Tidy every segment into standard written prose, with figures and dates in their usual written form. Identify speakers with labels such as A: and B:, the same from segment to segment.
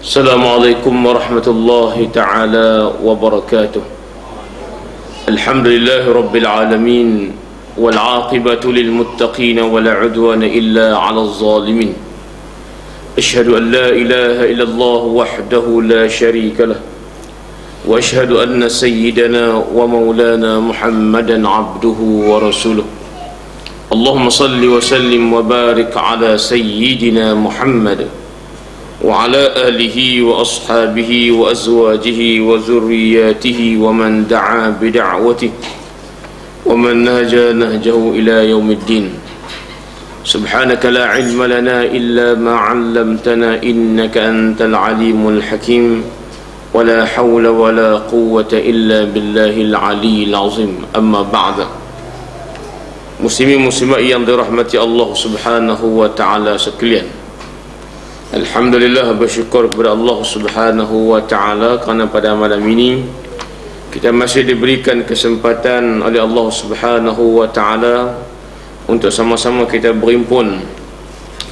A: السلام عليكم ورحمة الله تعالى وبركاته. الحمد لله رب العالمين، والعاقبة للمتقين ولا عدوان إلا على الظالمين. أشهد أن لا إله إلا الله وحده لا شريك له، وأشهد أن سيدنا ومولانا محمدا عبده ورسوله. اللهم صل وسلم وبارك على سيدنا محمد وعلى آله وأصحابه وأزواجه وذرياته ومن دعا بدعوته ومن نهج نهجه إلى يوم الدين. سبحانك لا علم لنا إلا ما علمتنا إنك أنت العليم الحكيم، ولا حول ولا قوة إلا بالله العلي العظيم. أما بعد، muslimin muslimat yang dirahmati Allah Subhanahu wa taala sekalian, alhamdulillah, bersyukur kepada Allah Subhanahu wa taala kerana pada malam ini kita masih diberikan kesempatan oleh Allah Subhanahu wa taala untuk sama-sama kita berhimpun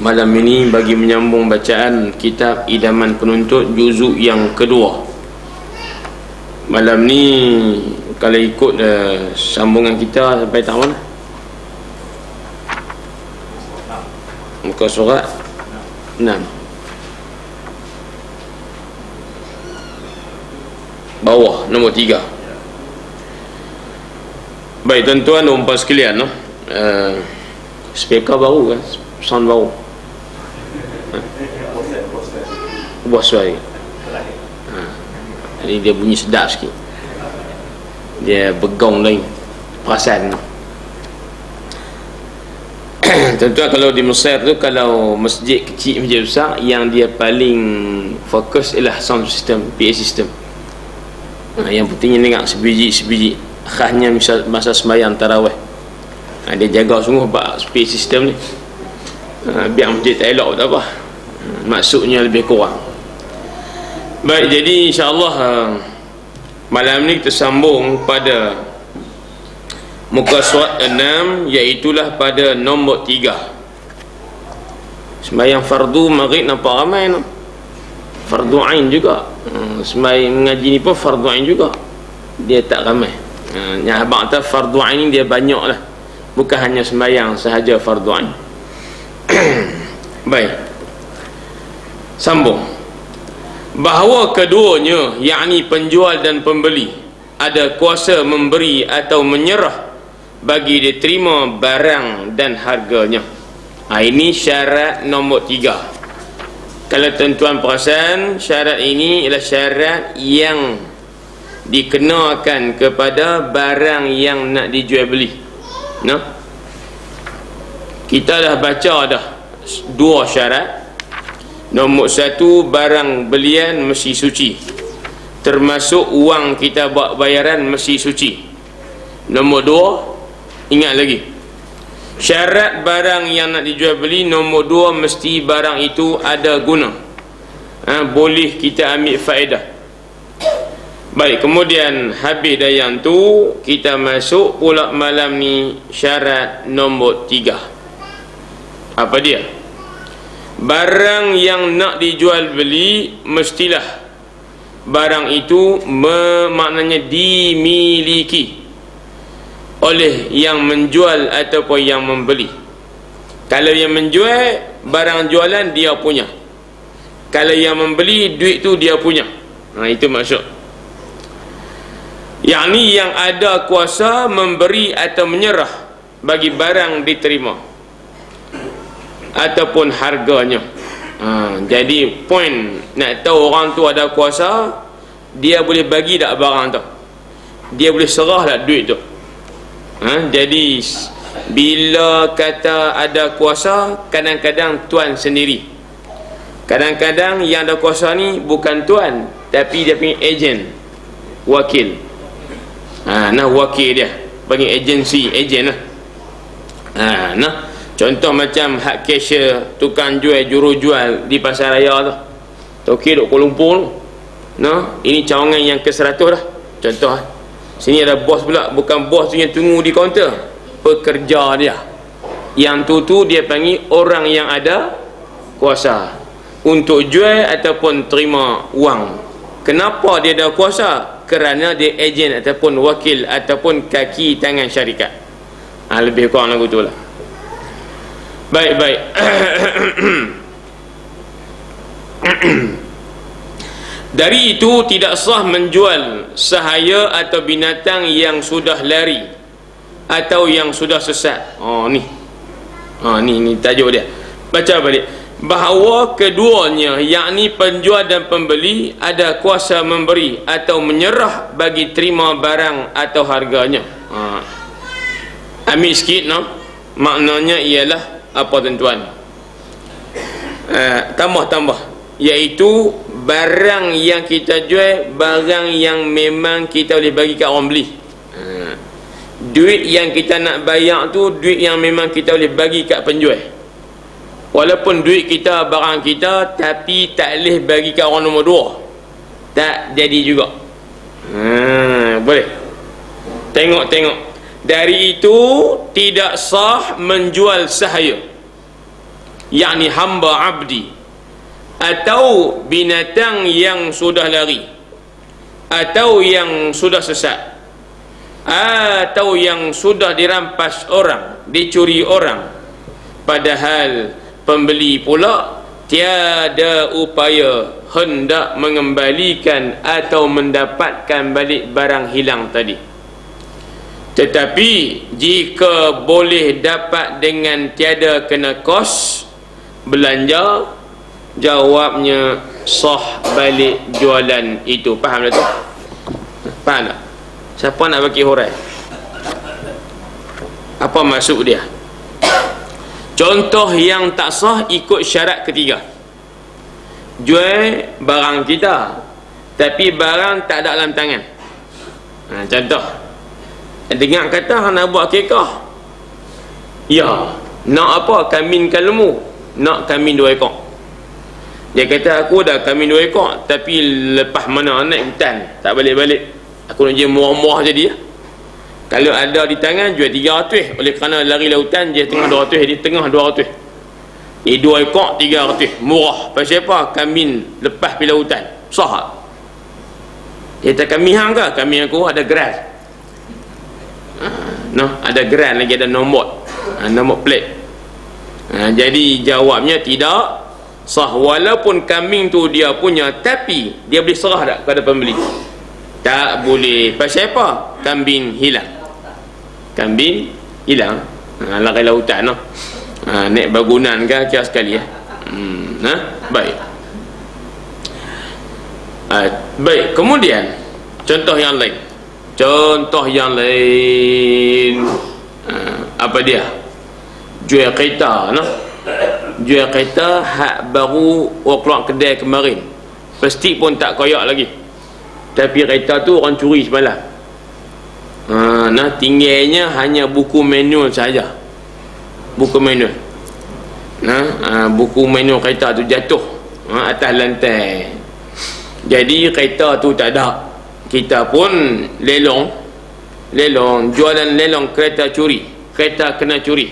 A: malam ini bagi menyambung bacaan kitab Idaman Penuntut juzuk yang kedua. Malam ni kalau ikut sambungan kita sampai tahun mana? Muka surat 6, bawah nombor 3. Baik tuan-tuan dan puan sekalian, speaker baru kan, sound baru, buat suara. Jadi dia bunyi sedap sikit, dia begong lain perasaan. Tuan-tuan, kalau di Mesir tu, kalau masjid kecil, masjid besar, yang dia paling fokus ialah sound system, PA system. Yang pentingnya dengar sebiji-sebiji, khasnya misal masa sembahyang tarawih. Dia jaga sungguh PA system ni, biar masjid tak elok tak apa, maksudnya lebih kurang. Baik, jadi insya-Allah malam ni kita sambung pada muka surat 6, iaitulah pada nombor 3. Sembahyang fardu maghrib nampak ramai no? Fardu ain juga. Sembahyang mengaji ni pun fardu ain juga, dia tak ramai. Yang abang kata fardu ain ni dia banyak lah, bukan hanya sembahyang sahaja fardu ain. Baik, sambung. Bahawa keduanya, yakni penjual dan pembeli, ada kuasa memberi atau menyerah bagi diterima barang dan harganya. Ini syarat nombor 3. Kalau tuan-tuan perasan, syarat ini ialah syarat yang dikenakan kepada barang yang nak dijual beli. No? Kita dah baca dah 2 syarat. Nombor 1, barang belian mesti suci, termasuk wang kita buat bayaran mesti suci. Nombor 2, ingat lagi, syarat barang yang nak dijual beli nombor 2, mesti barang itu ada guna, boleh kita ambil faedah. Baik, kemudian habis dah yang tu, kita masuk pula malam ni syarat nombor 3. Apa dia? Barang yang nak dijual beli mestilah barang itu maknanya dimiliki oleh yang menjual ataupun yang membeli. Kalau yang menjual, barang jualan dia punya. Kalau yang membeli, duit tu dia punya. Itu maksud. Yang ni yang ada kuasa memberi atau menyerah bagi barang diterima ataupun harganya. Jadi poin nak tahu orang tu ada kuasa, dia boleh bagi tak barang tu, dia boleh serah tak duit tu. Jadi bila kata ada kuasa, kadang-kadang tuan sendiri, kadang-kadang yang ada kuasa ni bukan tuan, tapi dia punya ejen, wakil. Wakil dia panggil agensi, ejen lah. Contoh macam hak cashier, tukang jual, juru jual di pasar raya tu, Tokyo duk Kuala Lumpur tu. Ini cawangan yang ke-100 dah. Contoh sini ada bos pula, bukan bos tu yang tunggu di kaunter, pekerja dia. Yang tu dia panggil orang yang ada kuasa. untuk jual ataupun terima wang. Kenapa dia ada kuasa? Kerana dia ejen ataupun wakil ataupun kaki tangan syarikat. Lebih kurang lagu tu lah. Baik. Dari itu tidak sah menjual sahaya atau binatang yang sudah lari atau yang sudah sesat. Ni tajuk dia. Baca balik. Bahawa keduanya, yakni penjual dan pembeli, ada kuasa memberi atau menyerah bagi terima barang atau harganya. Ambil sikit, no? Maknanya ialah apa tuan-tuan? Tambah, iaitu barang yang kita jual, barang yang memang kita boleh bagi kat orang beli. Duit yang kita nak bayar tu duit yang memang kita boleh bagi kat penjual. Walaupun duit kita, barang kita, tapi tak boleh bagi kat orang nombor dua, tak jadi juga. Boleh. Tengok. Dari itu tidak sah menjual sahaya, yakni hamba abdi, atau binatang yang sudah lari, atau yang sudah sesat, atau yang sudah dirampas orang, dicuri orang, padahal pembeli pula tiada upaya hendak mengembalikan atau mendapatkan balik barang hilang tadi. Tetapi jika boleh dapat dengan tiada kena kos belanja, jawabnya sah balik jualan itu. Faham tak tu? Faham tak? Siapa nak bagi hurai? Apa maksud dia? Contoh yang tak sah ikut syarat ketiga. Jual barang kita, tapi barang tak ada dalam tangan. Contoh, dengar kata nak buat kekah. Ya, nak apa? Kaminkan lembu. Nak kamin 2 ekor. Dia kata aku dah kamin 2 ekor, tapi lepas mana naik hutan, tak balik-balik. Aku nak jual murah-murah jadi ya. Kalau ada di tangan jual 300, oleh kerana lari lautan dia tengah 200, di tengah 200. 2 ekor 300, murah. Pasal apa? Kamin lepas pi lautan. Sah. Dia kata kami hang ke? Kami aku ada geran. Ada geran lagi, ada nombor. Nombor plate. Jadi jawabnya tidak sah, walaupun kambing tu dia punya, tapi dia boleh serah tak kepada pembeli? Tak boleh. Pasal apa? Kambing hilang. Kambing hilang. Lari lautan no. Naik bangunan ke kira sekali ya. Baik. Baik, kemudian contoh yang lain. Apa dia? Jual kereta no. Jual kereta hak baru keluar kedai kemarin. Plastik pun tak koyak lagi. Tapi kereta tu orang curi semalam. Tinggalnya hanya buku manual saja. Buku manual. Buku manual kereta tu jatuh atas lantai. Jadi kereta tu tak ada. Kita pun lelong, jualan lelong kereta curi. Kereta kena curi.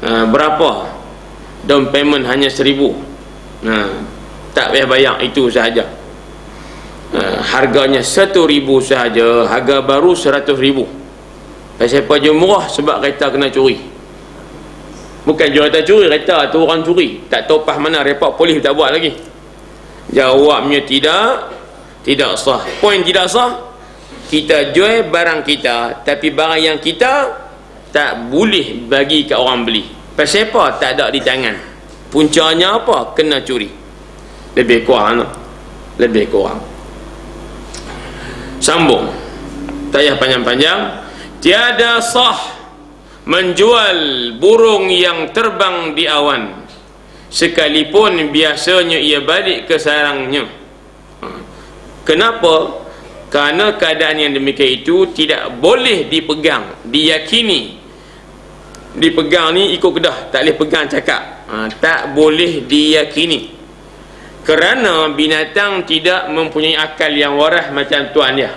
A: Berapa? Down payment hanya 1,000. Tak payah bayar, itu sahaja. Harganya 1,000 sahaja. Harga baru 100,000. Pasal apa je murah? Sebab kereta kena curi. Bukan jual kereta curi, kereta tu orang curi. Tak tahu pas mana, report polis tak buat lagi. Jawabnya tidak sah. Poin tidak sah, kita jual barang kita, tapi barang yang kita tak boleh bagi ke orang beli. Pasal apa? Tak ada di tangan. Puncanya apa? Kena curi. Lebih kurang. Sambung. Tak payah panjang-panjang. Tiada sah menjual burung yang terbang di awan, sekalipun biasanya ia balik ke sarangnya. Kenapa? Kerana keadaan yang demikian itu tidak boleh dipegang, diyakini. Dipegang ni ikut kedah, tak boleh pegang cakap. Tak boleh diyakini. Kerana binatang tidak mempunyai akal yang waras macam tuan dia.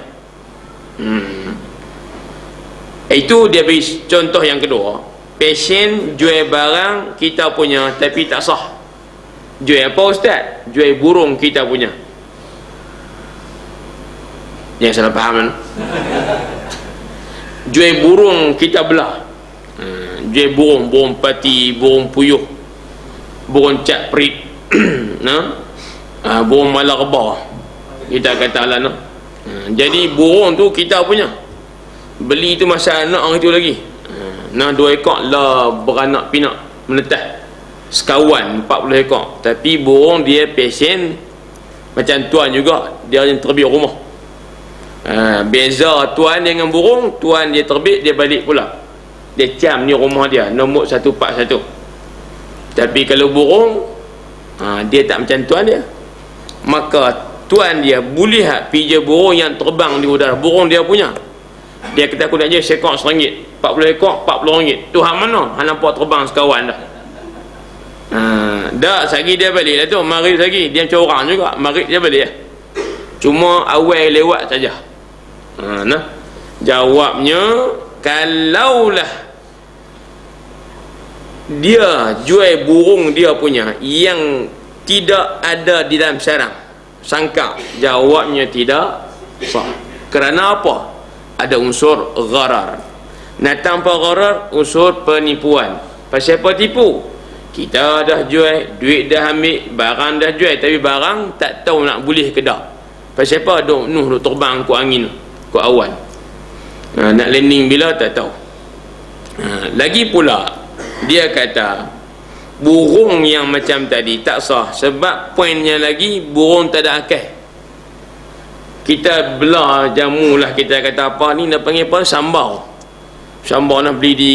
A: Itu dia beri contoh yang kedua. Pasien jual barang kita punya tapi tak sah. Jual apa ustaz? Jual burung kita punya. Jangan salah faham kan? Jual burung kita belah. Jual burung pati, burung puyuh, burung cat perit, burung malarba, kita kata lah, jadi burung tu kita punya. Beli tu masa anak orang itu lagi. 2 ekor lah beranak pinak menetah sekawan 40 ekor. Tapi burung dia pesen macam tuan juga, dia yang terbit rumah. Beza tuan dengan burung, tuan dia terbit, dia balik pula, dia cam ni rumah dia, nombor 141. Tapi kalau burung, dia tak macam tuan dia, maka tuan dia boleh pija burung yang terbang di udara, burung dia punya. Dia kata aku nak je sekor RM1, 40 ekor RM40. Tu hak mana? Hak nampak terbang sekawan dah. Dah sagi dia balik lah tu, maghrib sagi dia macam orang juga, maghrib dia balik. Cuma awal lewat saja. Jawabnya, kalaulah dia jual burung dia punya yang tidak ada di dalam sarang sangka, jawabnya tidak sah. Kerana apa? Ada unsur gharar. Nah, tanpa gharar, unsur penipuan. Pasal apa tipu? Kita dah jual, duit dah ambil, barang dah jual, tapi barang tak tahu nak boleh ke dah. Pasal apa? Duk terbang ku angin, ku awan. Nak landing bila tak tahu. Lagi pula dia kata burung yang macam tadi tak sah, sebab poinnya lagi burung tak ada akal. Kita belah jamu lah, kita kata apa ni nak panggil apa, sambal. Sambal nak beli di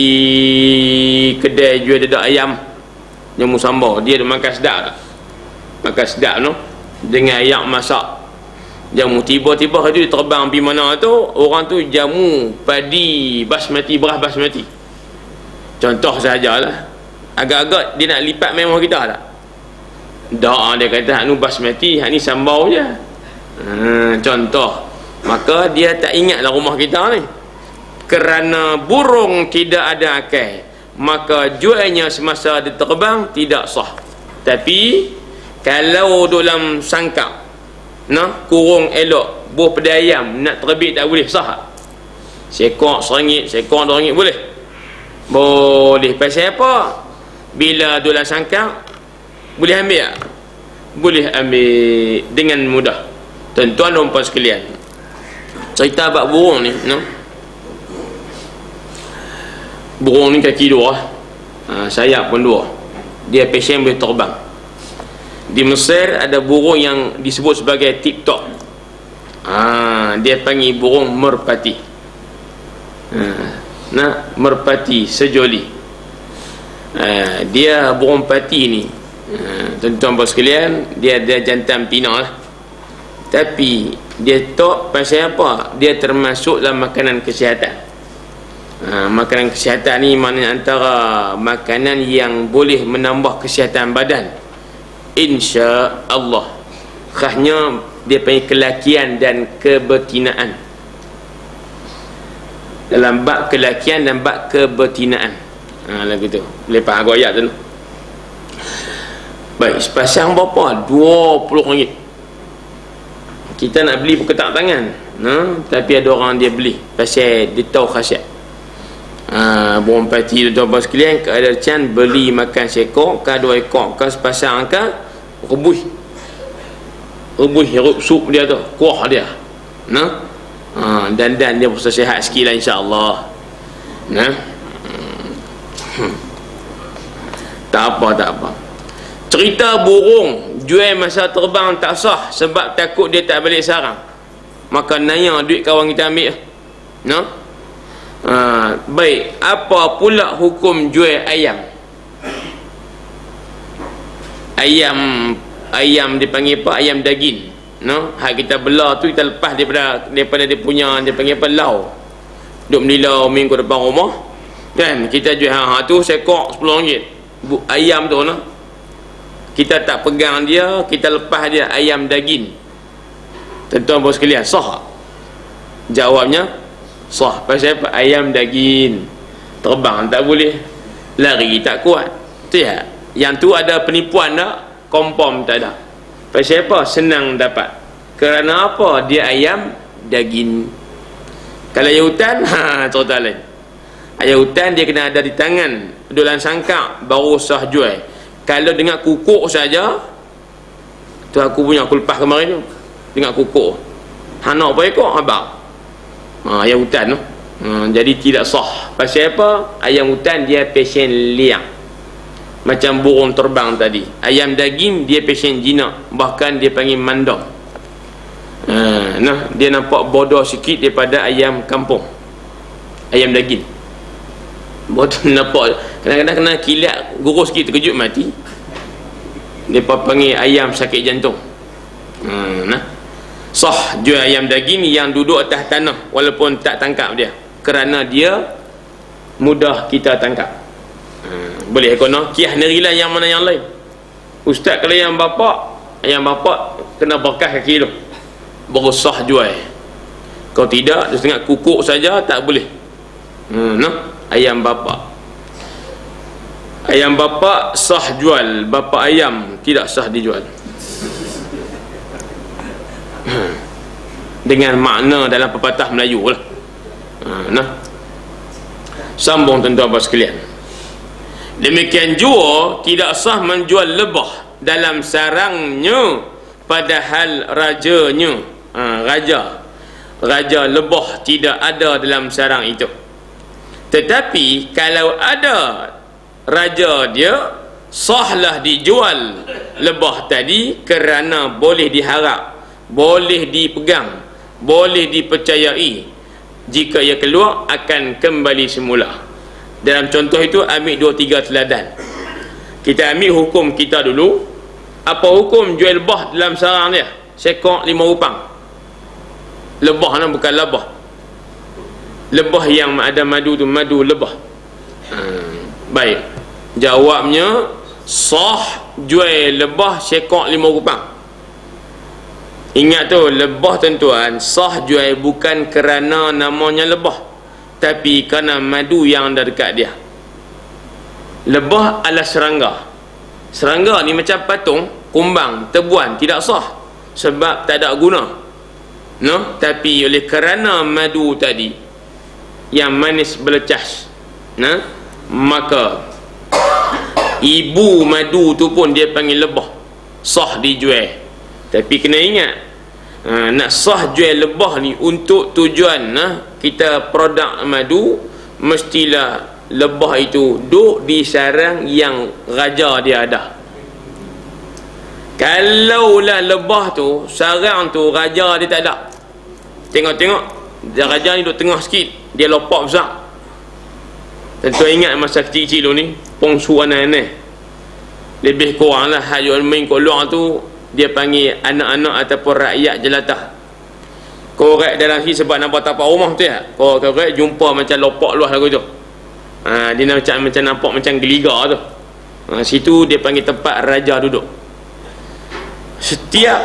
A: kedai jual dedak ayam, jamu sambal, dia ada makan sedap tak? Makan sedap no, dengan ayam masak jamu. Tiba-tiba tu dia terbang pergi mana tu, orang tu jamu padi basmati, beras basmati, contoh sajalah. Agak-agak dia nak lipat memang kita tak? Tak, dia kata hak ni basmati, hak ni sambal je. Contoh. Maka dia tak ingatlah rumah kita ni. Kerana burung tidak ada akal, maka jualnya semasa dia terbang tidak sah. Tapi kalau dalam sangkap, kurung elok, buah pedai ayam nak terbit tak boleh, sah. Sekor RM1, sekor RM2 boleh? Boleh. Pasal apa? Bila dalam sangkap boleh ambil tak? Boleh ambil dengan mudah. Tuan-tuan dan puan sekalian, cerita bab burung ni, burung ni kaki dua, sayap pun dua, dia pesen boleh terbang. Di Mesir ada burung yang disebut sebagai TikTok. Dia panggil burung merpati. Merpati sejoli. Dia burung pati ni, tuan-tuan puan sekalian, dia ada jantan pina lah. Tapi dia tak pasal apa? Dia termasuk dalam makanan kesihatan. Makanan kesihatan ni maknanya antara makanan yang boleh menambah kesihatan badan, insya Allah. Khasnya dia panggil kelakian dan kebetinaan. Dalam bab kelakian dan bab kebetinaan, lagu tu boleh faham aku ayat tu. Baik, sepasang berapa? RM20. Kita nak beli berketak tangan, tapi ada orang dia beli pasal dia tahu khasiat. Burung pati, tuan-tuan sekalian, keadaan beli makan seekor ke 2 ekor ke sepasang ke rebus hirup sup dia tu, kuah dia, dan dia bersih sihat sikit lah, insya-Allah. Tak apa. Cerita burung jual masa terbang tak sah sebab takut dia tak balik sarang, maka nanya duit kawan kita ambil. Baik, apa pula hukum jual ayam? Ayam dipanggil apa? Ayam daging. Hak kita belah tu kita lepas daripada dia punya, dia panggil apa, lau. Duk beli lau minggu depan rumah kan, kita jual tu sekor RM10. Ayam tu kita tak pegang dia, kita lepas dia, ayam daging. Tuan-tuan bos sekalian, sah? Jawabnya sah. Pasal apa? Ayam daging terbang tak boleh, lari tak kuat. Tu ya. Yang tu ada penipuan tak? kompom tak ada. Pasal apa? Senang dapat. Kerana apa? Dia ayam daging. Kalau ayam hutan, cerita lain. Ayam hutan dia kena ada di tangan, dalam sangkak, baru sah jual. Kalau dengar kukuk saja, tu aku punya, aku lepas kemarin tu, dengar kukuk, nak apa ekor abang, ayam hutan tu. Jadi tidak sah. Pasal apa? Ayam hutan dia pesen liang, macam burung terbang tadi. Ayam daging dia pesen jinak, bahkan dia panggil mandam. Dia nampak bodoh sikit daripada ayam kampung, ayam daging. Bodoh nampak, kadang-kadang kena kilat gurus sikit terkejut mati. Dia panggil ayam sakit jantung. Sah jual ayam daging yang duduk atas tanah walaupun tak tangkap dia, kerana dia mudah kita tangkap. Boleh kono kiah nerilah yang mana yang lain. Ustaz, kalau yang bapak kena berkah kaki tu baru sah jual. Kalau tidak, dia setengah kukuk saja tak boleh. Ayam bapak sah jual, bapak ayam tidak sah dijual. Dengan makna dalam pepatah Melayu lah. Sambung tuan-tuan sekalian. Demikian juga tidak sah menjual lebah dalam sarangnya, padahal rajanya, raja lebah tidak ada dalam sarang itu. Tetapi kalau ada raja dia, sahlah dijual lebah tadi, kerana boleh diharap, boleh dipegang, boleh dipercayai jika ia keluar akan kembali semula. Dalam contoh itu ambil 2-3 teladan. Kita ambil hukum kita dulu. Apa hukum jual lebah dalam sarang dia? Sekok 5 rupang. Lebah ni bukan lebah. Lebah yang ada madu tu, madu lebah. Baik, jawabnya sah jual lebah sekok 5 rupang. Ingat tu, lebah tuan-tuan sah jual bukan kerana namanya lebah, tapi kerana madu yang ada dekat dia. Lebah adalah serangga. Serangga ni macam patung, kumbang, tebuan, tidak sah sebab tak ada guna. Tapi oleh kerana madu tadi yang manis belecas, maka ibu madu tu pun dia panggil lebah, sah dijual. Tapi kena ingat, nak sah jual lebah ni untuk tujuan kita produk madu, mestilah lebah itu duduk di sarang yang raja dia ada. Kalaulah lebah tu, sarang tu raja dia tak ada, tengok-tengok raja ni duduk tengah sikit, dia lopak besar. Tentu ingat masa kecil-kecil ni, pongsu aneh-aneh, lebih kurang lah hayul main kat luar tu, dia panggil anak-anak ataupun rakyat jelata. Korek dalam sini sebab nampak tapak rumah tu ya, korek jumpa macam lopak luas lagu tu. Dia macam nampak macam geliga tu. Situ dia panggil tempat raja duduk. Setiap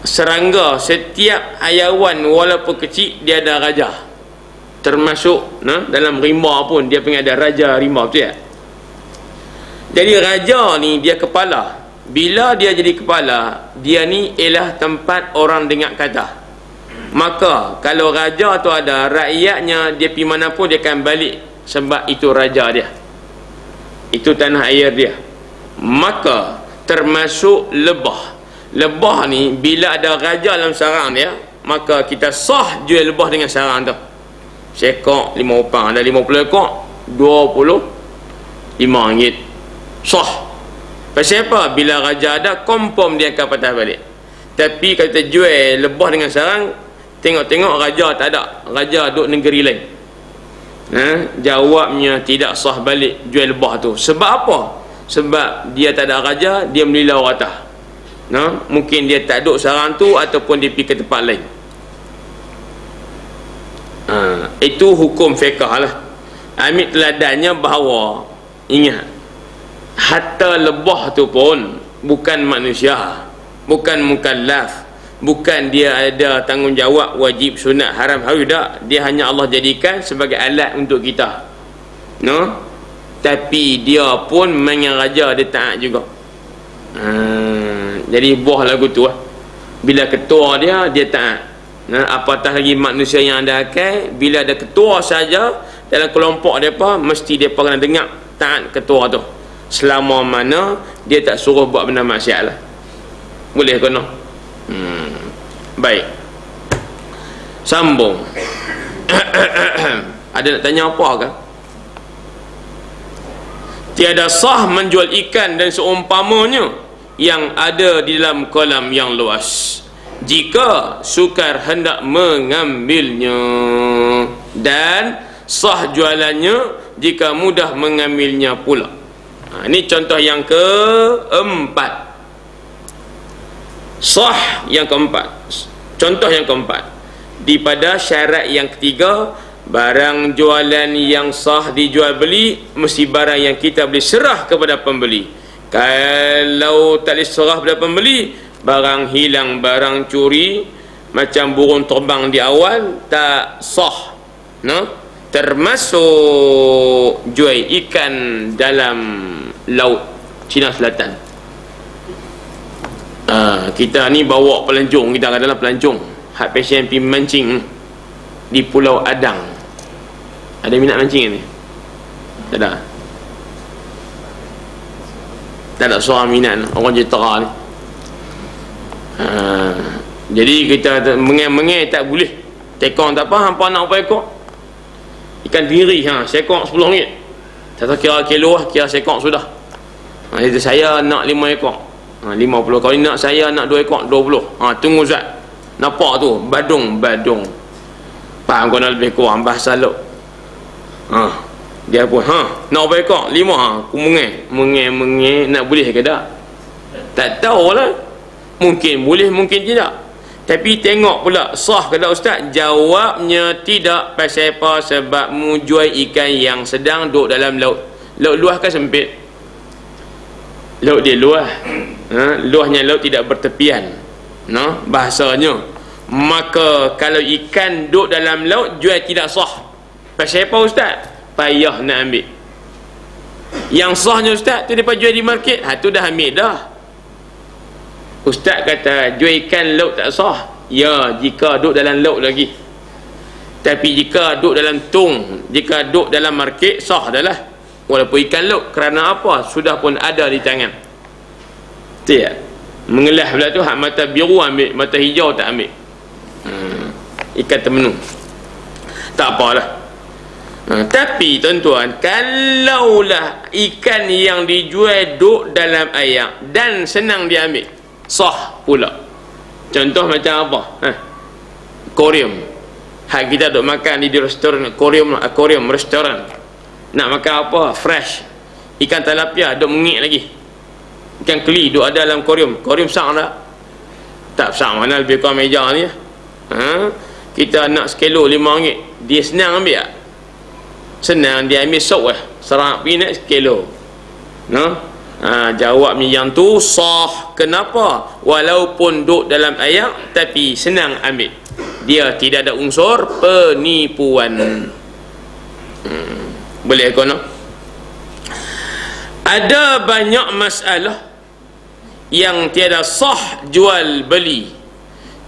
A: serangga, setiap hayawan walaupun kecil dia ada raja. Termasuk dalam rimba pun dia panggil ada raja rimba tu ya. Jadi raja ni dia kepala. Bila dia jadi kepala, dia ni ialah tempat orang dengar kata. Maka kalau raja tu ada, rakyatnya dia pergi mana pun dia akan balik, sebab itu raja dia, itu tanah air dia. Maka termasuk lebah. Lebah ni bila ada raja dalam sarang dia, maka kita sah jual lebah dengan sarang tu. Sekok 5 rupang, ada 50 ekor 25 ringgit, sah. Pasal apa? Bila raja ada, kompom dia akan patah balik. Tapi kalau kita jual lebah dengan sarang, tengok-tengok raja tak ada, raja duduk negeri lain, jawabnya tidak sah balik jual lebah tu. Sebab apa? Sebab dia tak ada raja, dia melilau atas. Mungkin dia tak duduk sarang tu, ataupun dia pergi ke tempat lain. Itu hukum fiqah lah. Ambil teladannya bahawa, ingat, hatta lebah tu pun bukan manusia, bukan mukallaf, bukan dia ada tanggungjawab wajib, sunat, haram, harus, tak. Dia hanya Allah jadikan sebagai alat untuk kita, tapi dia pun mengenal raja, dia taat juga. Jadi buah lagu tu bila ketua dia taat. Apatah lagi manusia yang ada akal, bila ada ketua saja dalam kelompok mereka, mesti mereka kena dengar taat ketua tu, selama mana dia tak suruh buat benda maksiat lah. Boleh kena? Baik, sambung. Ada nak tanya apa ke? Tiada sah menjual ikan dan seumpamanya yang ada di dalam kolam yang luas jika sukar hendak mengambilnya, dan sah jualannya jika mudah mengambilnya pula. Ini contoh yang keempat. Sah yang keempat. Contoh yang keempat. Di pada syarat yang ketiga, barang jualan yang sah dijual beli mesti barang yang kita boleh serah kepada pembeli. Kalau tak boleh serah kepada pembeli, barang hilang, barang curi, macam burung terbang di awal, tak sah. Termasuk jual ikan dalam laut Cina Selatan. Kita ni bawa pelancong, kita katalah pelancong hak pasien pergi mancing di Pulau Adang. Ada minat mancing ni? Tak ada. Tak ada seorang minat orang Jitera ni. Jadi kita mengai-mengai tak boleh. Tekong tak apa, hampa nak berapa ekor ikan diri, sekor RM10. Tak tahu kira kilo lah, kira sekor sudah. Jadi saya nak 5 ekor, 50. Kalau nak saya nak 2 ekor, 20. Tunggu Zat. Nampak tu badung faham kau nak lebih kurang bahasa lo. Dia pun nak berapa ekor? 5. Aku mengai nak boleh ke tak? Tak tahu lah. Mungkin boleh, mungkin tidak. Tapi tengok pula sah ke tak ustaz? Jawabnya tidak. Pasal apa? Sebab mu jual ikan yang sedang duduk dalam laut. Laut luas kan sempit? Laut dia luas. Luasnya laut tidak bertepian. Bahasanya. Maka kalau ikan duduk dalam laut, jual tidak sah. Pasal apa ustaz? Payah nak ambil. Yang sahnya ustaz tu dia jual di market, tu dah ambil dah. Ustaz kata jual ikan laut tak sah. Ya, jika duduk dalam laut lagi. Tapi jika duduk dalam tong, jika duduk dalam market, sah dah lah. Walaupun ikan laut. Kerana apa? Sudah pun ada di tangan. Tidak. Mengelah pula tu, hak mata biru ambil, mata hijau tak ambil. Ikan termenung. Tak apalah. Tapi tuan-tuan, kalaulah ikan yang dijual duduk dalam air dan senang diambil, sah pula. Contoh macam apa? Aquarium. Hak kita duk makan di restoran aquarium restoran. Nak makan apa? Fresh. Ikan tilapia duk mengik lagi. Ikan keli duk ada dalam aquarium. Aquarium besar tak? Tak besar mana, lebih kurang meja ni. Kita nak sekilo RM5. Dia senang ambil tak? Senang dia ambil sok lah. Serap pergi nak sekilo. Jawabnya yang tu sah. Kenapa? Walaupun duduk dalam air, tapi senang ambil. Dia tidak ada unsur penipuan. Boleh kau nak? Ada banyak masalah yang tiada sah jual beli,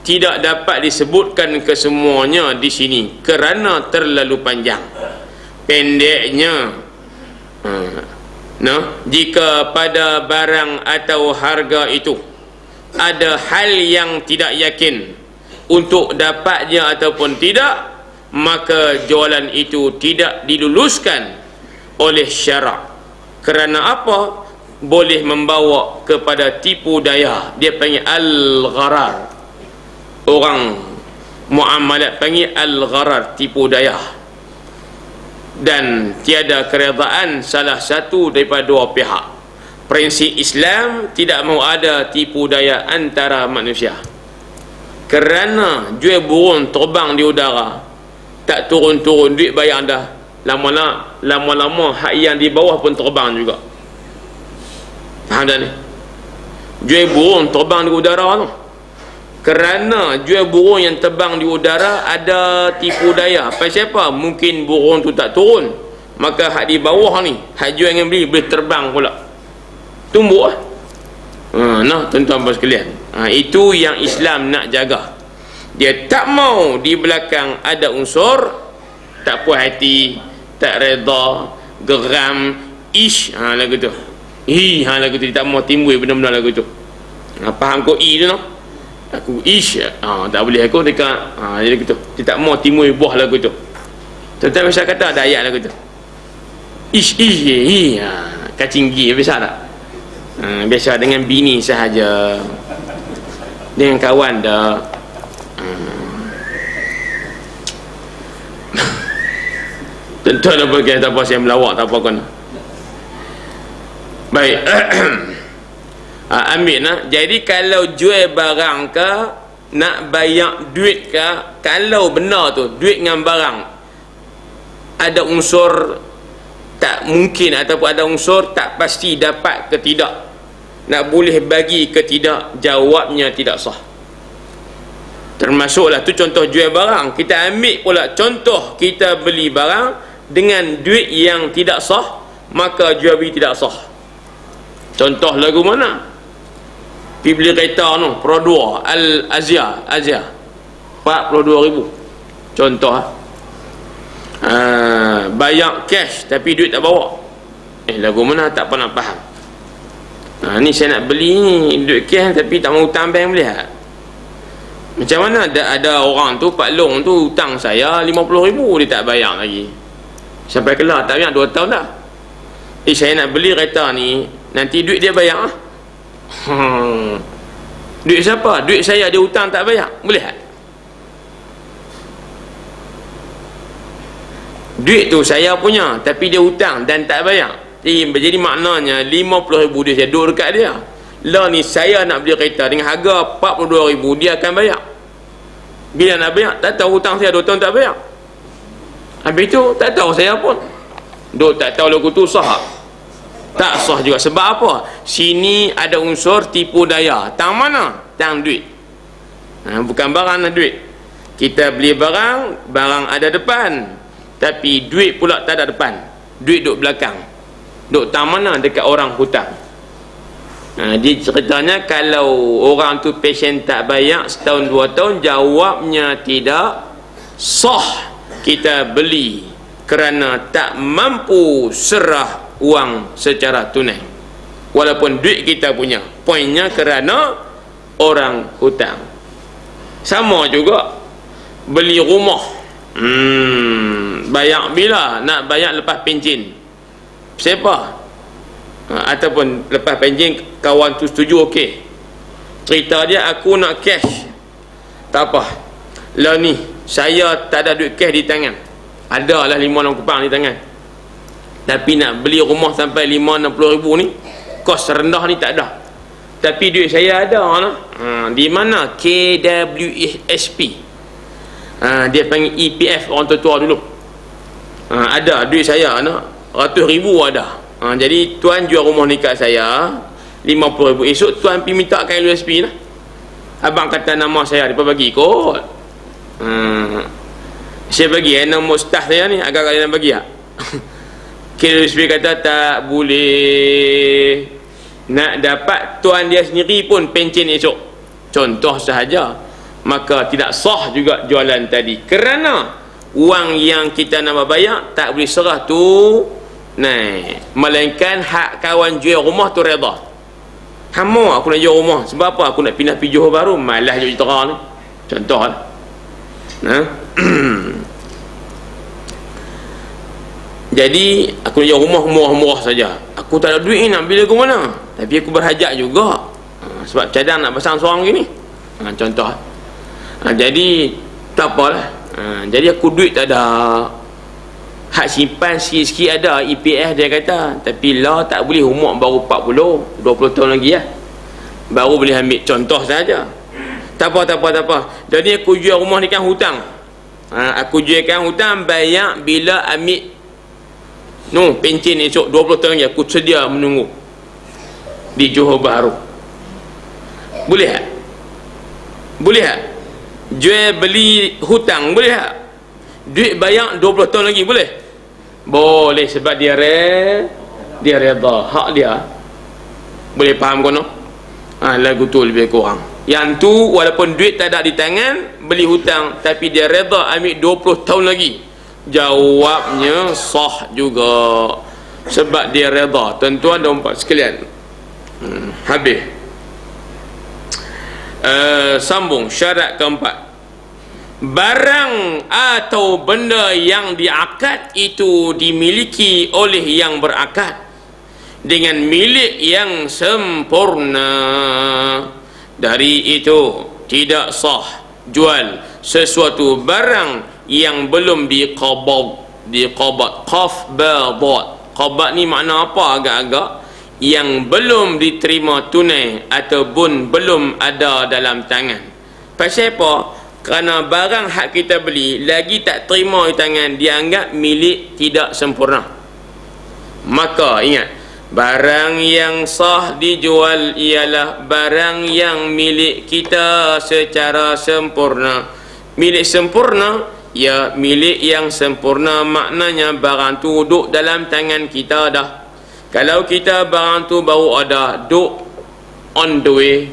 A: tidak dapat disebutkan kesemuanya di sini kerana terlalu panjang. Pendeknya, jika pada barang atau harga itu ada hal yang tidak yakin untuk dapatnya ataupun tidak, maka jualan itu tidak diluluskan oleh syarak. Kerana apa? Boleh membawa kepada tipu daya. Dia panggil al-gharar. Orang muamalat panggil al-gharar, tipu daya. Dan tiada keredaan salah satu daripada dua pihak. Prinsip Islam tidak mahu ada tipu daya antara manusia. Kerana jual burung terbang di udara, tak turun-turun duit bayar dah. Lama-lama hak yang di bawah pun terbang juga. Faham tak ni? Jual burung terbang di udara tu. Kerana jual burung yang terbang di udara ada tipu daya. Pasal apa? Mungkin burung tu tak turun, maka hak di bawah ni, hak jual yang beli boleh terbang pula. Tumbuk lah. Nah, tuan-tuan sekalian, itu yang Islam nak jaga. Dia tak mau di belakang ada unsur tak puas hati, tak reda, geram, lagu tu. Lagu tu dia tak mau timbul benda-benda lagu tu. Faham kau tu no? Aku tak boleh aku dekat jadi gitu. Dia tak mau timbul buah lagu tu. Tuan-tuan biasa kata ada ayat lagu tu. Kacing gigi biasa tak? Biasa dengan bini sahaja, dengan kawan dah. Tuan-tuan apa kata tak apa saya melawak tak apa kan. Baik. Ambil nah. Jadi kalau jual barang ke, nak bayar duit ke, kalau benar tu duit dengan barang ada unsur tak mungkin ataupun ada unsur tak pasti dapat ke tidak, nak boleh bagi ke tidak, jawabnya tidak sah. Termasuklah tu contoh jual barang. Kita ambil pula contoh kita beli barang dengan duit yang tidak sah, maka jual beli tidak sah. Contoh lagu mana? Pergi beli kereta tu Pro 2 Al-Azia 42,000 contoh. Bayar cash tapi duit tak bawa. Lagu mana tak pernah faham. Ni saya nak beli ni duit cash tapi tak mau hutang bank boleh tak? Macam mana ada orang tu Pak Long tu hutang saya 50,000 dia tak bayar lagi. Sampai kelar tak bayar 2 tahun dah. Saya nak beli kereta ni, nanti duit dia bayar. Duit siapa? Duit saya dia hutang tak bayar. Boleh tak? Duit tu saya punya tapi dia hutang dan tak bayar. Jadi maknanya 50,000 dia saya duduk dekat dia. Lah ni saya nak beli kereta dengan harga 42,000, dia akan bayar. Bila nak bayar? Tak tahu hutang saya 2 tahun tak bayar. Habis tu tak tahu saya pun. Duk tak tahu lagu tu sah. Tak sah juga. Sebab apa? Sini ada unsur tipu daya. Tang mana? Tang duit. Bukan barang, duit. Kita beli barang, barang ada depan, tapi duit pula tak ada depan. Duit duk belakang. Duk tang mana? Dekat orang hutang. Dia ceritanya kalau orang tu pasien tak bayar setahun 2 tahun, jawabnya tidak sah. Kita beli kerana tak mampu serah uang secara tunai, walaupun duit kita punya. Poinnya kerana orang hutang. Sama juga beli rumah, bayar bila? Nak bayar lepas pencen siapa? Ataupun lepas pencen kawan tu setuju, okey, cerita dia aku nak cash, tak apa lah ni saya tak ada duit cash di tangan, ada lah 5-6 kupang di tangan, tapi nak beli rumah sampai 50-60 ribu ni, kos rendah ni tak ada, tapi duit saya ada lah. Di mana? KWSP, dia panggil EPF orang tua dulu. Ada duit saya nak ratus ribu ada. Jadi tuan jual rumah ni kat saya 50,000, esok tuan pergi minta KWSP lah. Abang kata nama saya, dia bagi kot. Saya bagi nombor staff saya ni, agak kalian bagi tak? KWSP kata tak boleh. Nak dapat tuan dia sendiri pun pencen esok, contoh sahaja. Maka tidak sah juga jualan tadi, kerana wang yang kita nak bayar tak boleh serah tu melainkan hak kawan jual rumah tu reda. Kamu aku nak jual rumah sebab apa? Aku nak pindah pergi Johor Bahru, malas jual Jitera ni, contoh lah. Jadi aku nak jual rumah murah-murah saja, aku tak ada duit ni, nak beli ke mana, tapi aku berhajat juga, sebab cadang nak pasang seorang gini, contoh. Jadi tak apalah. Jadi aku duit tak ada, hak simpan sikit-sikit ada, EPF dia kata, tapi lah tak boleh, umur baru 20 tahun lagi lah, baru boleh ambil, contoh saja. Tak apa. Jadi aku jual rumah ni kan hutang. Aku jualkan hutang, bayar bila ambil pencen esok 20 tahun lagi, aku sedia menunggu di Johor Bahru. Boleh tak? Boleh tak? Jual beli hutang boleh tak? Duit bayar 20 tahun lagi boleh? Boleh, sebab dia reda, hak dia. Boleh faham kono? lagu tu lebih kurang. Yang tu walaupun duit tak ada di tangan, beli hutang, tapi dia reda ambil 20 tahun lagi, jawabnya sah juga, sebab dia reda. Tuan-tuan dan puan sekalian, habis. Sambung syarat keempat. Barang atau benda yang diakad itu dimiliki oleh yang berakad dengan milik yang sempurna. Dari itu tidak sah jual sesuatu barang yang belum diqabad. Qaf ba dad. Qabad ni makna apa agak-agak? Yang belum diterima tunai ataupun belum ada dalam tangan. Pasal apa? Kerana barang hak kita beli lagi tak terima di tangan, dianggap milik tidak sempurna. Maka ingat, barang yang sah dijual ialah barang yang milik kita secara sempurna. Milik sempurna, ya milik yang sempurna, maknanya barang tu duduk dalam tangan kita dah. Kalau kita barang tu baru ada, duduk on the way,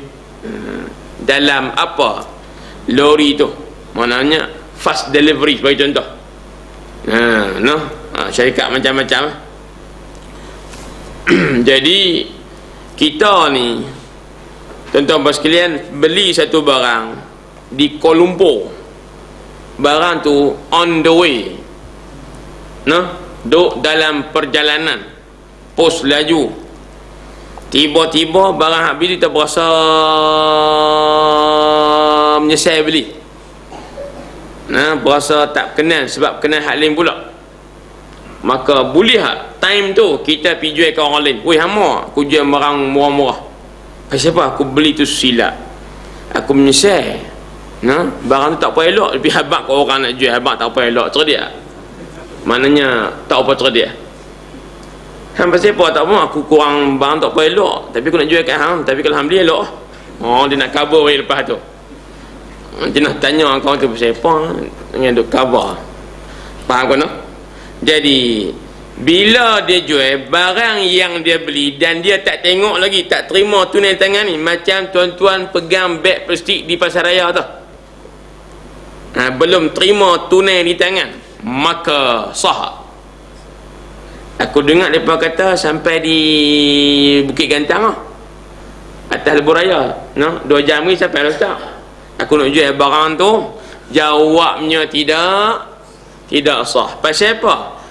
A: dalam apa? Lori tu, maknanya fast delivery sebagai contoh. Syarikat macam-macam. Jadi kita ni, tuan-tuan sekalian, beli satu barang di Kuala Lumpur, barang tu on the way, duk dalam perjalanan, pos laju, tiba-tiba barang hak beli tak berasa menyesal beli, berasa tak kenal sebab kenal hak lain pula. Maka boleh hak time tu kita pergi jual ke orang lain. Weh hama, aku jual barang murah-murah. Pasal apa? Aku beli tu silap, aku menyesal. Barang tu tak apa elok, lebih habak ke orang nak jual, habak tak apa elok, cerdik. Maknanya tak apa cerdik. Pasal apa? Tak apa, aku kurang barang tak apa elok, tapi aku nak jual kat hang, tapi kalau hang beli elok. Dia nak cover balik lepas tu. Dia nak tanya kau tu pasal apa dengan duk cover. Faham kau nak? Jadi bila dia jual barang yang dia beli dan dia tak tengok lagi, tak terima tunai tangan ni, macam tuan-tuan pegang beg plastik di pasar raya tu, belum terima tunai di tangan, maka sah. Aku dengar mereka kata sampai di Bukit Gantang atas lebuh raya, 2 jam ni sampai dah start. Aku nak jual barang tu, jawabnya tidak sah. Pasal apa?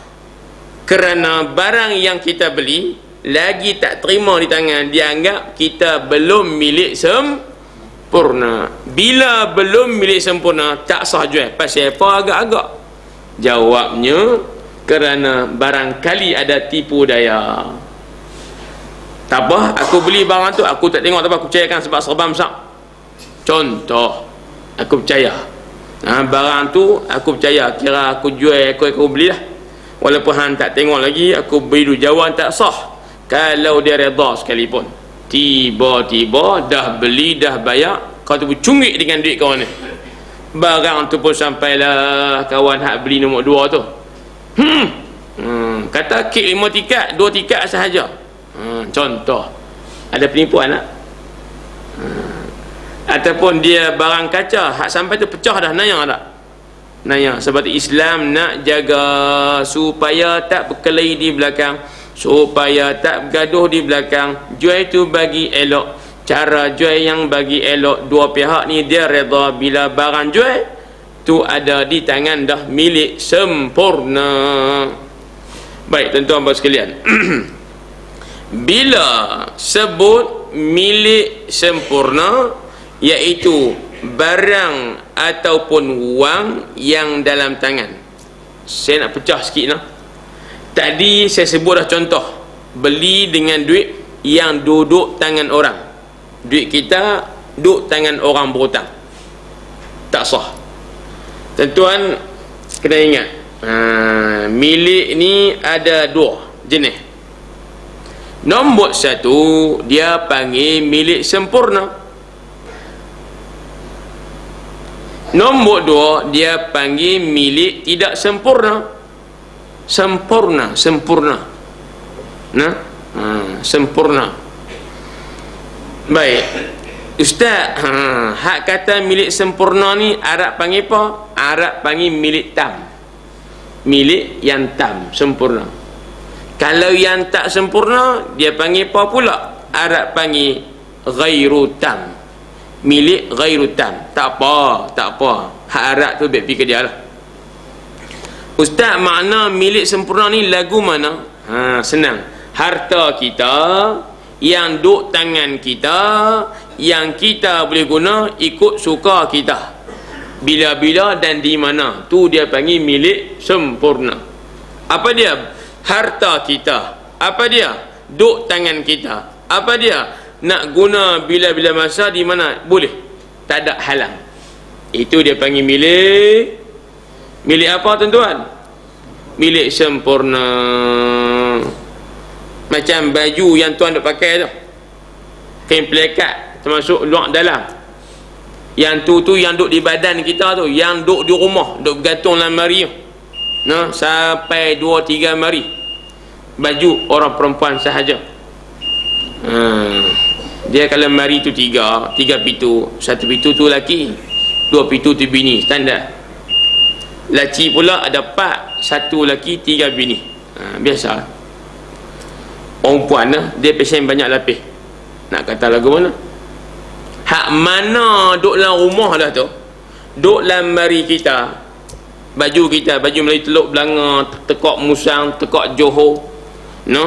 A: Kerana barang yang kita beli lagi tak terima di tangan, dianggap kita belum milik sempurna. Bila belum milik sempurna, tak sah jual. Pasal apa agak-agak? Jawabnya kerana barangkali ada tipu daya. Tak apa, aku beli barang tu, aku tak tengok tak apa, aku percayakan sebab serban besar. Contoh, aku percaya barang tu, aku percaya, kira aku jual, aku belilah. Walaupun hang tak tengok lagi, aku beri dulu, jawab tak sah kalau dia reda sekalipun. Tiba-tiba dah beli, dah bayar, kau tu cungik dengan duit kawan ni. Barang tu pun sampailah kawan hak beli nombor 2 tu. Kata kek 5 tikat, 2 tikat sahaja. Contoh, ada penipuan tak? Ataupun dia barang kaca, hak sampai tu pecah dah, naya tak? Naya. Sebab Islam nak jaga supaya tak berkelahi di belakang, supaya tak bergaduh di belakang. Jual tu bagi elok, cara jual yang bagi elok, dua pihak ni dia reda. Bila barang jual tu ada di tangan dah milik sempurna. Baik tuan-tuan sekalian, bila sebut milik sempurna, iaitu barang ataupun wang yang dalam tangan. Saya nak pecah sikit lah. Tadi saya sebut dah contoh, beli dengan duit yang duduk tangan orang. Duit kita duduk tangan orang berhutang, tak sah. Tuan-tuan kena ingat, milik ni ada 2 jenis. Nombor 1, dia panggil milik sempurna. Nombor 2, dia panggil milik tidak sempurna. Sempurna. Sempurna. Baik. Ustaz, hak kata milik sempurna ni Arab panggil apa? Arab panggil milik tam. Milik yang tam, sempurna. Kalau yang tak sempurna, dia panggil apa pula? Arab panggil ghairu tam. Milik ghairu tam. Tak apa, tak apa. Hak Arab tu baik fikir dia lah. Ustaz, makna milik sempurna ni lagu mana? Senang. Harta kita yang duk tangan kita, yang kita boleh guna ikut suka kita, bila-bila dan di mana, tu dia panggil milik sempurna. Apa dia? Harta kita. Apa dia? Duk tangan kita. Apa dia? Nak guna bila-bila masa, di mana boleh, tak ada halang. Itu dia panggil milik apa tuan-tuan? Milik sempurna. Macam baju yang tuan duk pakai tu, kain pelekat, termasuk luar dalam. Yang tu yang duk di badan kita tu, yang duk di rumah, duk bergantung dalam lemari tu, nah, sampai 2-3 lemari. Baju orang perempuan sahaja. Dia kalau lemari tu 3 pintu, 1 pintu tu laki, 2 pintu tu bini, standar. Laki pula ada 4, 1 laki, 3 bini. Biasa. Orang puan lah, dia pesen banyak lapis. Nak kata lagu mana? Hak mana duk dalam rumah dah tu, duk dalam mari kita, baju kita, baju Melayu Teluk Belanga, tekak Musang, tekak Johor, no?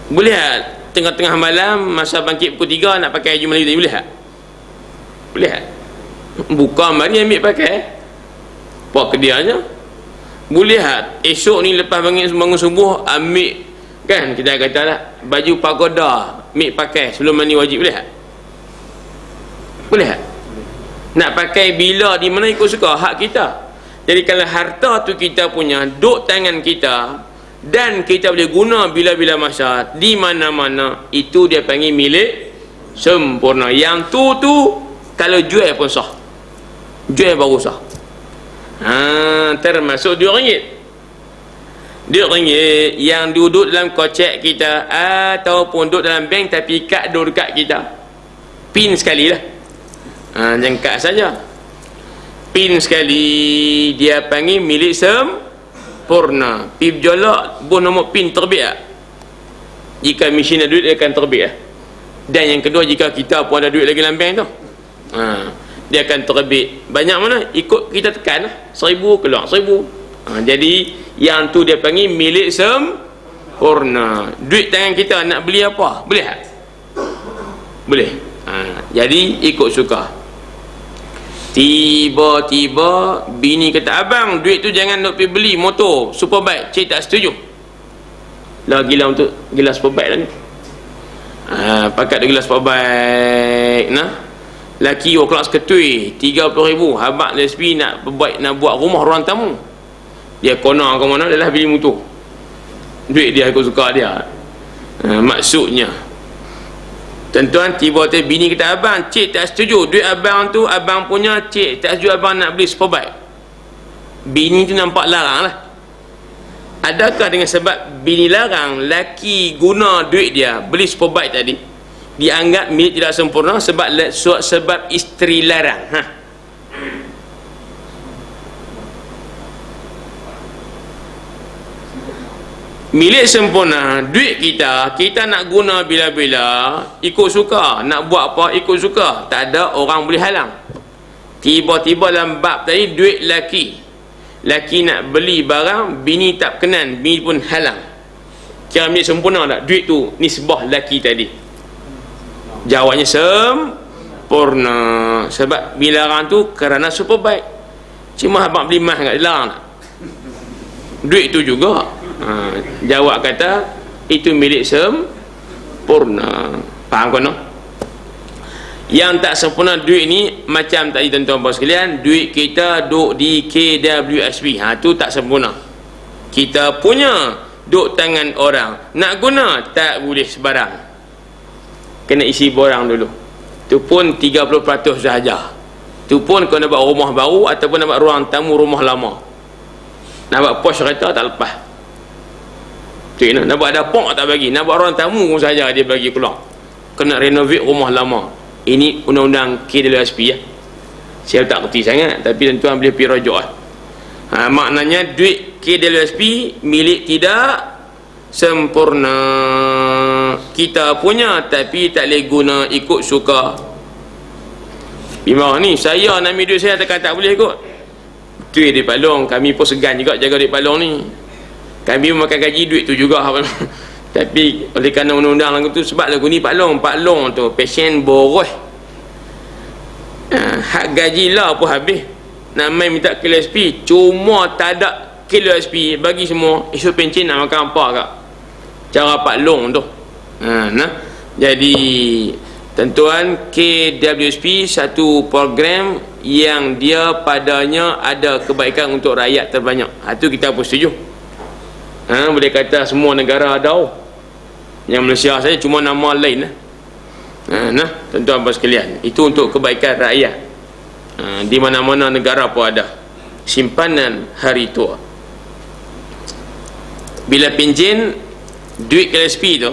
A: Boleh tak tengah-tengah malam masa bangkit pukul 3 nak pakai baju Melayu tadi, boleh tak? Boleh tak? Buka mari ambil pakai, buat kedianya. Boleh tak esok ni lepas bangun subuh ambil, kan kita kata lah, baju pagoda ambil pakai sebelum mandi wajib, boleh tak? Boleh tak? Nak pakai bila, di mana, ikut suka, hak kita. Jadi kalau harta tu kita punya, duk tangan kita, dan kita boleh guna bila-bila masa, di mana-mana, itu dia panggil milik sempurna. Yang tu kalau jual pun sah, jual baru sah. Termasuk RM2. RM2 yang duduk dalam kocek kita, ataupun duduk dalam bank tapi kad duduk dekat kita, pin sekali lah. Jangan kad saja, pin sekali, dia panggil milik sempurna. Pergi berjolak, buh nombor pin terbit tak? Jika mesin ada duit, dia akan terbit lah. Dan yang kedua, jika kita pun ada duit lagi dalam bank tu, dia akan terbit. Banyak mana? Ikut kita tekan lah. 1,000 keluar 1,000. Jadi yang tu dia panggil milik sempurna. Duit tangan kita nak beli apa, boleh tak? Boleh. Jadi ikut suka. Tiba-tiba bini kata, abang duit tu jangan nak pergi beli motor superbike. Cik tak setuju. Lah gila untuk gila superbike lah ni. Pakat dia gila superbike, nah. Laki kelas ketui 30,000, habak lesbi nak buat rumah ruang tamu. Dia konar ke mana, dia lah beli motor. Duit dia ikut suka dia. Maksudnya, tuan-tuan, tiba-tiba bini kata, abang, cik tak setuju, duit abang tu abang punya, cik tak setuju abang nak beli superbike. Bini tu nampak larang lah. Adakah dengan sebab bini larang, laki guna duit dia beli superbike tadi, dianggap milik tidak sempurna sebab isteri larang? Milik sempurna, duit kita nak guna bila-bila, ikut suka, nak buat apa ikut suka, tak ada orang boleh halang. Tiba-tiba dalam bab tadi, duit laki nak beli barang, bini tak berkenan, bini pun halang, kira milik sempurna tak? Duit tu nisbah laki tadi. Jawabnya sempurna. Sebab bila larang tu kerana superbike. Cuma abang beli mah kat larang tak? Duit tu juga. Jawab kata itu milik sempurna. Faham kan? Yang tak sempurna duit ni macam tadi tuan-tuan puan sekalian, duit kita duk di KWSP, tu tak sempurna. Kita punya duk tangan orang, nak guna tak boleh sebarang, kena isi borang dulu. Tu pun 30% sahaja. Tu pun kau nak buat rumah baru ataupun nak buat ruang tamu rumah lama. Nak buat pos kereta tak lepas. Tu nak buat dapur tak bagi, nak buat ruang tamu pun saja dia bagi keluar. kena renovate rumah lama. Ini undang-undang KWSP ya. Saya tak kerti sangat, tapi tuan-tuan boleh pergi rujuk lah. Maknanya duit KWSP milik tidak sempurna, kita punya tapi tak boleh guna ikut suka. Bimah ni saya nak ambil duit saya tekan tak boleh ikut. Duit di Pak Long, kami pun segan juga jaga duit Pak Long ni. Kami makan gaji duit tu juga. Tapi oleh kerana undang-undang lagu tu, sebab lagu ni Pak Long tu pasien boros. Hak gaji lah pun habis. Nak main minta KWSP, cuma tak ada KWSP bagi semua. Isu pencen nak makan apa kak? Cara Pak Long tu. Nah. Jadi tentuan KWSP satu program yang dia padanya ada kebaikan untuk rakyat terbanyak. Itu kita pun setuju. Boleh kata semua negara ada. Yang Malaysia saja cuma nama lain lah. Nah, tuan-tuan dan sekalian, itu untuk kebaikan rakyat. Di mana-mana negara pun ada simpanan hari tua. Bila pinjam duit KWSP tu,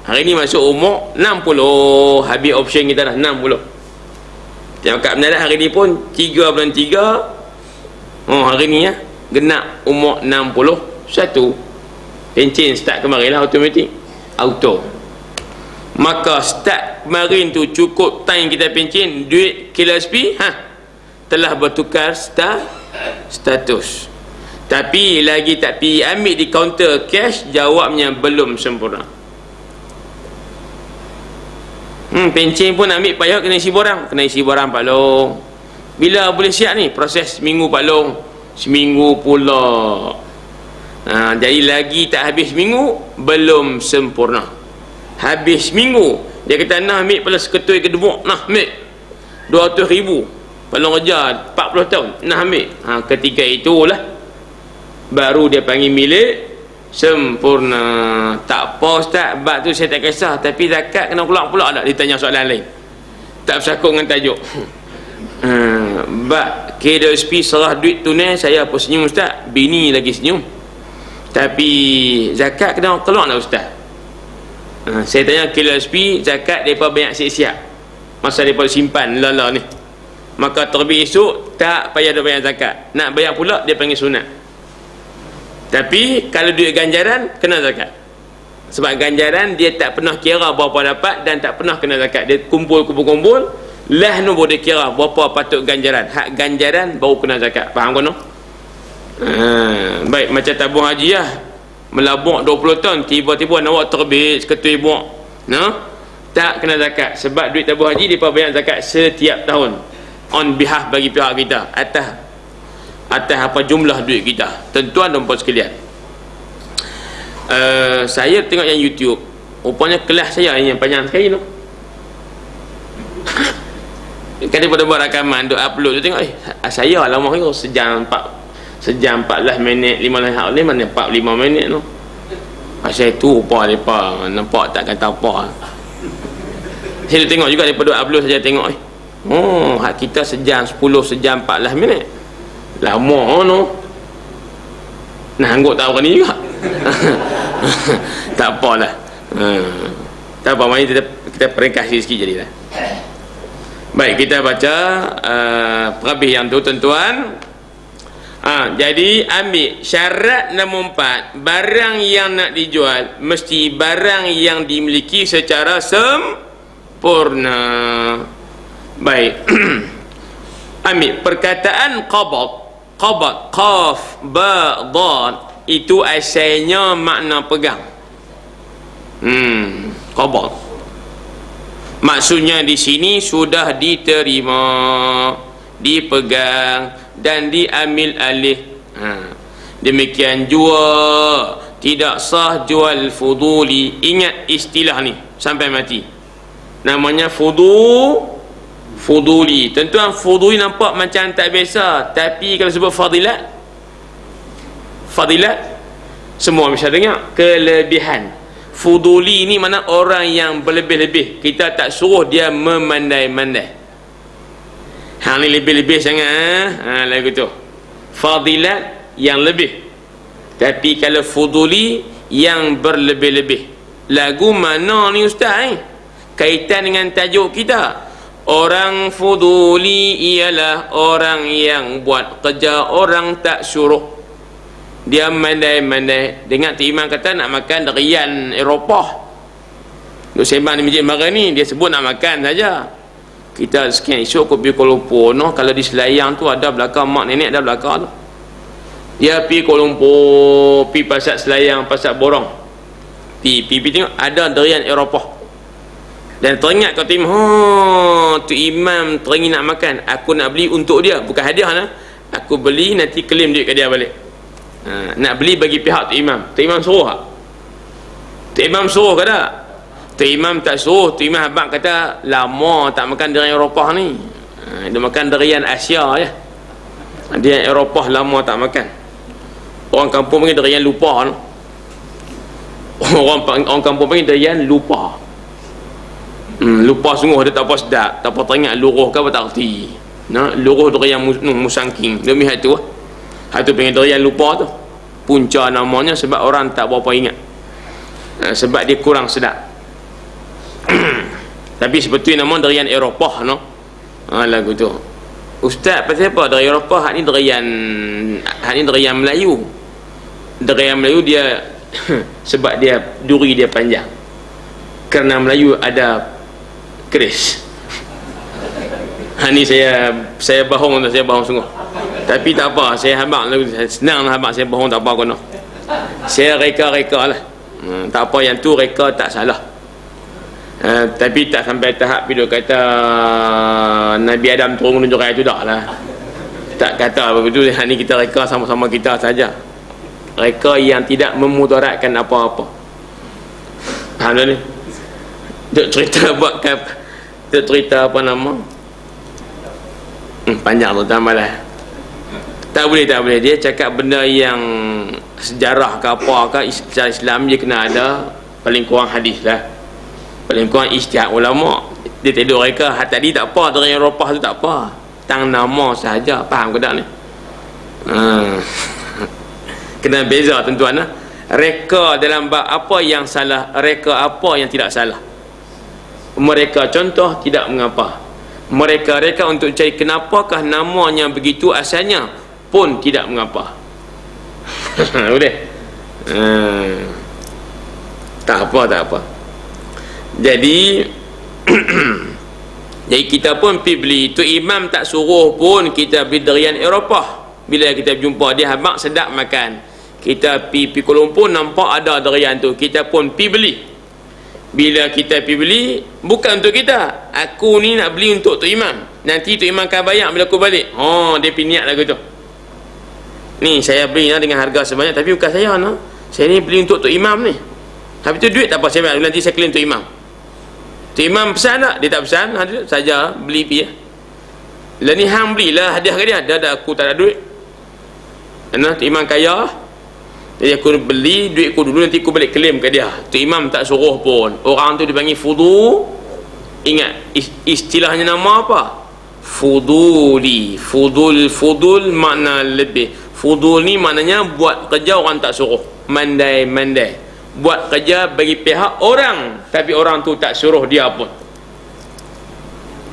A: hari ni masuk umur 60, habis option kita dah 60. Tengok kat Menarik hari ni pun 3 bulan 3. Hari ni ya, genap umur 61. Pencen start kemarin lah, automatik auto. Maka start kemarin tu cukup time kita pencen duit KWSP telah bertukar status. Tapi lagi tak pergi ambil di kaunter cash, jawabnya belum sempurna. Pencen pun ambil payah kena isi borang Pak Long. Bila boleh siap ni? Proses seminggu Pak Long. Seminggu pula. Jadi lagi tak habis seminggu, belum sempurna. Habis seminggu, dia kata nak ambil pala seketui kedemuk, nak ambil 200,000. Pak Long kerja 40 tahun, nak ambil. Ketika itulah baru dia panggil milik sempurna. Tak apa ustaz, bab tu saya tak kisah, tapi zakat kena keluar pula tak? Ditanya soalan lain, tak bersakut dengan tajuk. Bab KWSP serah duit tunai, saya pun senyum ustaz, bini lagi senyum. Tapi zakat kena keluar tak ustaz? Saya tanya KWSP, zakat mereka banyak siap-siap masa mereka simpan lala ni, maka terbit esok tak payah dia bayar zakat. Nak bayar pula dia panggil sunat. Tapi kalau duit ganjaran kena zakat. Sebab ganjaran dia tak pernah kira berapa dapat dan tak pernah kena zakat. Dia kumpul lah nu boleh kira berapa patut ganjaran. Hak ganjaran baru kena zakat. Faham kan? Baik, macam tabung haji lah, melabuk 20 tahun, tiba-tiba nak terbit seketui buak, tak kena zakat. Sebab duit tabung haji dia bayar zakat setiap tahun on behalf bagi pihak kita atas apa jumlah duit kita. Tuan-tuan dan puan sekalian, saya tengok yang YouTube, rupanya kelas saya yang panjang sekali tu. Kan dia pada buat rakaman duk upload tu, tengok saya lama ni sejam 14 minit 15 minit, mana 45 minit tu. Pasal itu rupa mereka nampak tak kata apa. Saya tengok juga daripada upload saja tengok hak kita sejam 10, sejam 14 minit. Lama no. Nah, angguk tahu kan ni juga. Tak apalah. Tak apa, mari kita peringkas sikit jadilah. Baik, kita baca perhabis yang tu tuan-tuan. Jadi ambil syarat nombor 4, barang yang nak dijual mesti barang yang dimiliki secara sempurna. Baik. Ambil perkataan qabad, qaf ba dad, itu asalnya makna pegang. Qabad maksudnya di sini sudah diterima, dipegang dan diambil alih. Demikian jua tidak sah jual fuduli. Ingat istilah ni sampai mati, namanya fuduli. Tuan-tuan, fuduli nampak macam tak biasa, tapi kalau sebut fadilat semua bisa dengar. Kelebihan fuduli ni mana orang yang berlebih-lebih, kita tak suruh dia memandai-mandai. Hang ni lebih-lebih sangat lagu tu fadilat yang lebih. Tapi kalau fuduli yang berlebih-lebih, lagu mana ni ustaz kaitan dengan tajuk kita. Orang fuduli ialah orang yang buat kerja orang tak suruh. Dia mandai-mandai. Dengar tu imam kata nak makan durian Eropah, duk sembang di masjid mara ni, dia sebut nak makan saja. Kita sekian esok pergi Kuala Lumpur, no, kalau di Selayang tu ada belakang mak nenek, ada belakang tu. Dia pergi Kuala Lumpur, pergi pasar Selayang, pasar Borong, pergi tengok ada durian Eropah. Dan teringat kata imam, tu imam teringin nak makan, aku nak beli untuk dia, bukan hadiah lah, aku beli nanti claim duit ke dia balik. Nak beli bagi pihak tu imam. Tu imam suruh tak? Tu imam suruh ke tak? Tu imam tak suruh. Tu imam abang kata lama tak makan durian Eropah ni, dia makan durian Asia je. Durian Eropah lama tak makan. Orang kampung panggil durian lupa tu. Orang kampung panggil durian lupa. Lupa sungguh, dia tak apa sedap, tak apa teringat luruh ke apa tak erti. Nah, luruh durian musangking. Demi hal tu. Hal tu panggil durian lupa tu. Punca namanya sebab orang tak berapa ingat. Sebab dia kurang sedap. Tapi sebetulnya nama durian Eropah, no. Lagu tu. Ustaz, pasal apa durian Eropah? Hak ni durian Melayu. Durian Melayu dia sebab dia duri dia panjang. Kerana Melayu ada keris. Ni saya bohong, saya bohong sungguh. Tapi tak apa, saya habaq lagu, senang lah habaq, saya bohong tak apa kono. Saya reka-reka lah. Tak apa, yang tu reka tak salah. Tapi tak sampai tahap video kata Nabi Adam turun menunjuk ayat tu, tak lah. Tak kata begitu. Ni kita reka sama-sama kita saja. Reka yang tidak memudaratkan apa-apa. Faham tak ni? Duk cerita buat duk cerita apa nama? Panjang tu tambah lah. Tak boleh. Dia cakap benda yang sejarah ke apa ke, secara Islam dia kena ada paling kurang hadis lah, paling kurang ijtihad ulama. Dia tidur reka hak tadi tak apa, dari Eropah tu tak apa, tang nama sahaja. Faham ke tak ni? Kena beza tuan-tuan lah. Reka dalam bab apa yang salah, reka apa yang tidak salah. Mereka contoh tidak mengapa, mereka reka untuk cari kenapakah namanya begitu asalnya pun tidak mengapa. Boleh? Tak apa. Jadi jadi kita pun pergi beli. Tu imam tak suruh pun kita beli durian Eropah. Bila kita jumpa dia habaq sedap makan, kita pergi Kuala Lumpur nampak ada durian tu, kita pun pergi beli. Bila kita pergi beli, bukan untuk kita, aku ni nak beli untuk tu imam, nanti tu imam akan bayar bila aku balik. Dia pergi niat lagu tu. Ni saya beli dengan harga sebanyak, tapi bukan saya no. Saya ni beli untuk tu imam ni. Tapi tu duit tak apa saya bayar, nanti saya claim tu imam. Tu imam pesan tak? Dia tak pesan, saja beli pergi. Lah ni hang belilah hadiah ke dia. Dah aku tak ada duit. Tu imam kaya. Jadi aku beli duit aku dulu, nanti aku balik claim ke dia. Tu imam tak suruh pun. Orang tu dipanggil fudu. Ingat istilahnya nama apa? Fuduli. Fudul makna lebih. Fudul ni maknanya buat kerja orang tak suruh, mandai-mandai, buat kerja bagi pihak orang tapi orang tu tak suruh dia pun.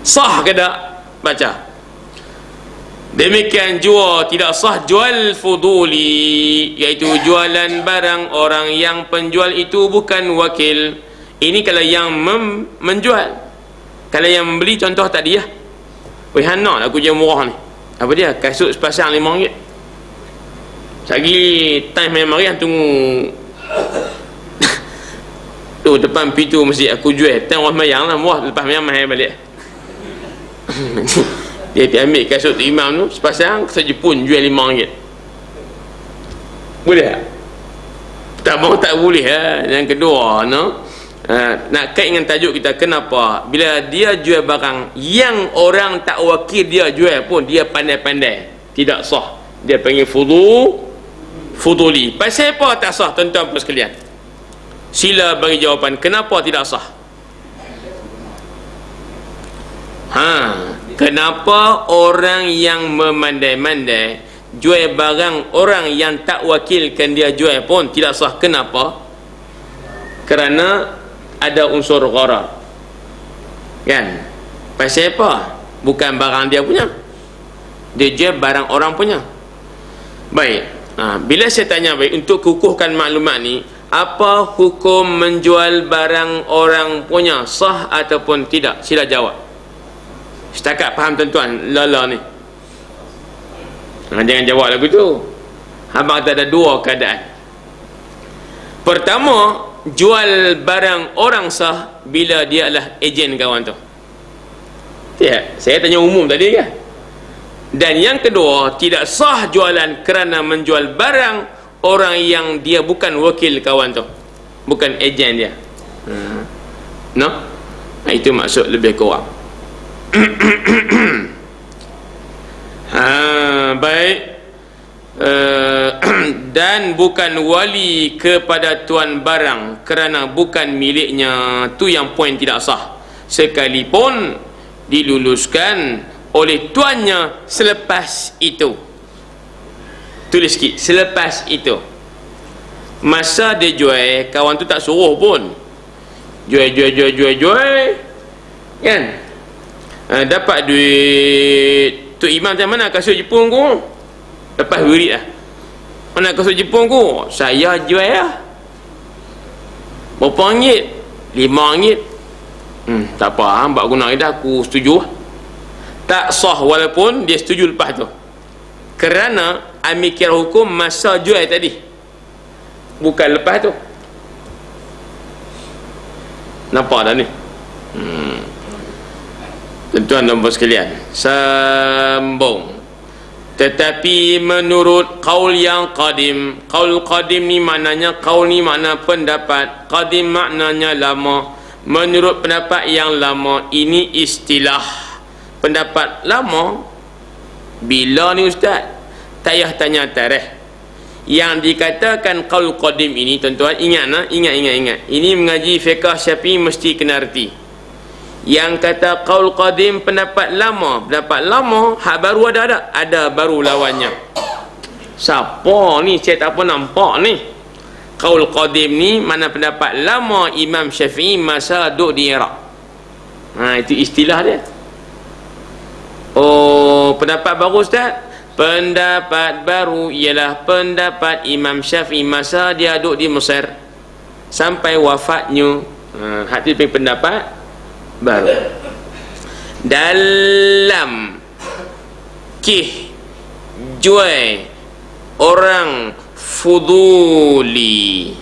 A: Sah ke tak? Baca. Demikian jua tidak sah jual fuduli, iaitu jualan barang orang yang penjual itu bukan wakil. Ini kalau yang menjual. Kalau yang membeli contoh tadi ya, weh hanak aku jual murah ni, apa dia, kasut sepasang RM5. Lagi time main mari tunggu tu depan pintu masjid aku jual, tang orang mayang lah, murah, lepas mayang mahal balik. Dia ambil kasut imam tu sepasang saja pun jual RM5. Boleh tak? Tak mau tak boleh lah. Yang kedua nak kait dengan tajuk kita, kenapa bila dia jual barang yang orang tak wakil dia jual pun dia pandai-pandai, tidak sah. Dia panggil fuduli. Pasal apa tak sah, tuan-tuan puan sekalian? Sila bagi jawapan kenapa tidak sah. Kenapa orang yang memandai-mandai jual barang orang yang tak wakilkan dia jual pun tidak sah? Kenapa? Kerana ada unsur gharar. Kan? Pasal apa? Bukan barang dia punya, dia jual barang orang punya. Baik, bila saya tanya baik, untuk kukuhkan maklumat ni, apa hukum menjual barang orang punya, sah ataupun tidak? Sila jawab. Setakat faham tuan-tuan Lala ni. Jangan jawab lagu tu. Abang kata ada dua keadaan. Pertama, jual barang orang sah bila dia adalah ejen kawan tu. Ya, saya tanya umum tadi kan. Dan yang kedua, tidak sah jualan kerana menjual barang orang yang dia bukan wakil kawan tu, bukan ejen dia. No? Itu maksud lebih kurang. Baik. Dan bukan wali kepada tuan barang kerana bukan miliknya, tu yang poin tidak sah, sekalipun diluluskan oleh tuannya selepas itu. Tulis sikit, selepas itu. Masa dia jual, kawan tu tak suruh pun, jual kan. Dapat duit, tu imam macam mana kasut Jepun ku, lepas wirid lah, mana kasut Jepun ku, saya jual lah, berapa ringgit? 5 ringgit. Tak apa, hamba guna dah, aku setuju. Tak sah walaupun dia setuju lepas tu, kerana ambil kira hukum masa jual tadi, bukan lepas tu. Nampak dah ni? Tuan-tuan dan puan sekalian, sambung. Tetapi menurut qaul yang qadim, qaul qadim ni maknanya, qaul ni makna pendapat, qadim maknanya lama. Menurut pendapat yang lama, ini istilah pendapat lama. Bila ni ustaz? Tak payah tanya tarikh. Yang dikatakan qaul qadim ini, tuan-tuan ingat. Ini mengaji fiqh Syafi'i mesti kena erti. Yang kata qaul qadim pendapat lama, hak baru ada baru lawannya. Siapa ni? Saya tak apa nampak ni. Qaul qadim ni mana pendapat lama Imam Syafi'i masa duduk di Iraq. Itu istilah dia. Oh, pendapat baru ustaz? Pendapat baru ialah pendapat Imam Syafi'i masa dia duduk di Mesir sampai wafatnya. Hati pendapat baru. Dalam jual orang fuduli,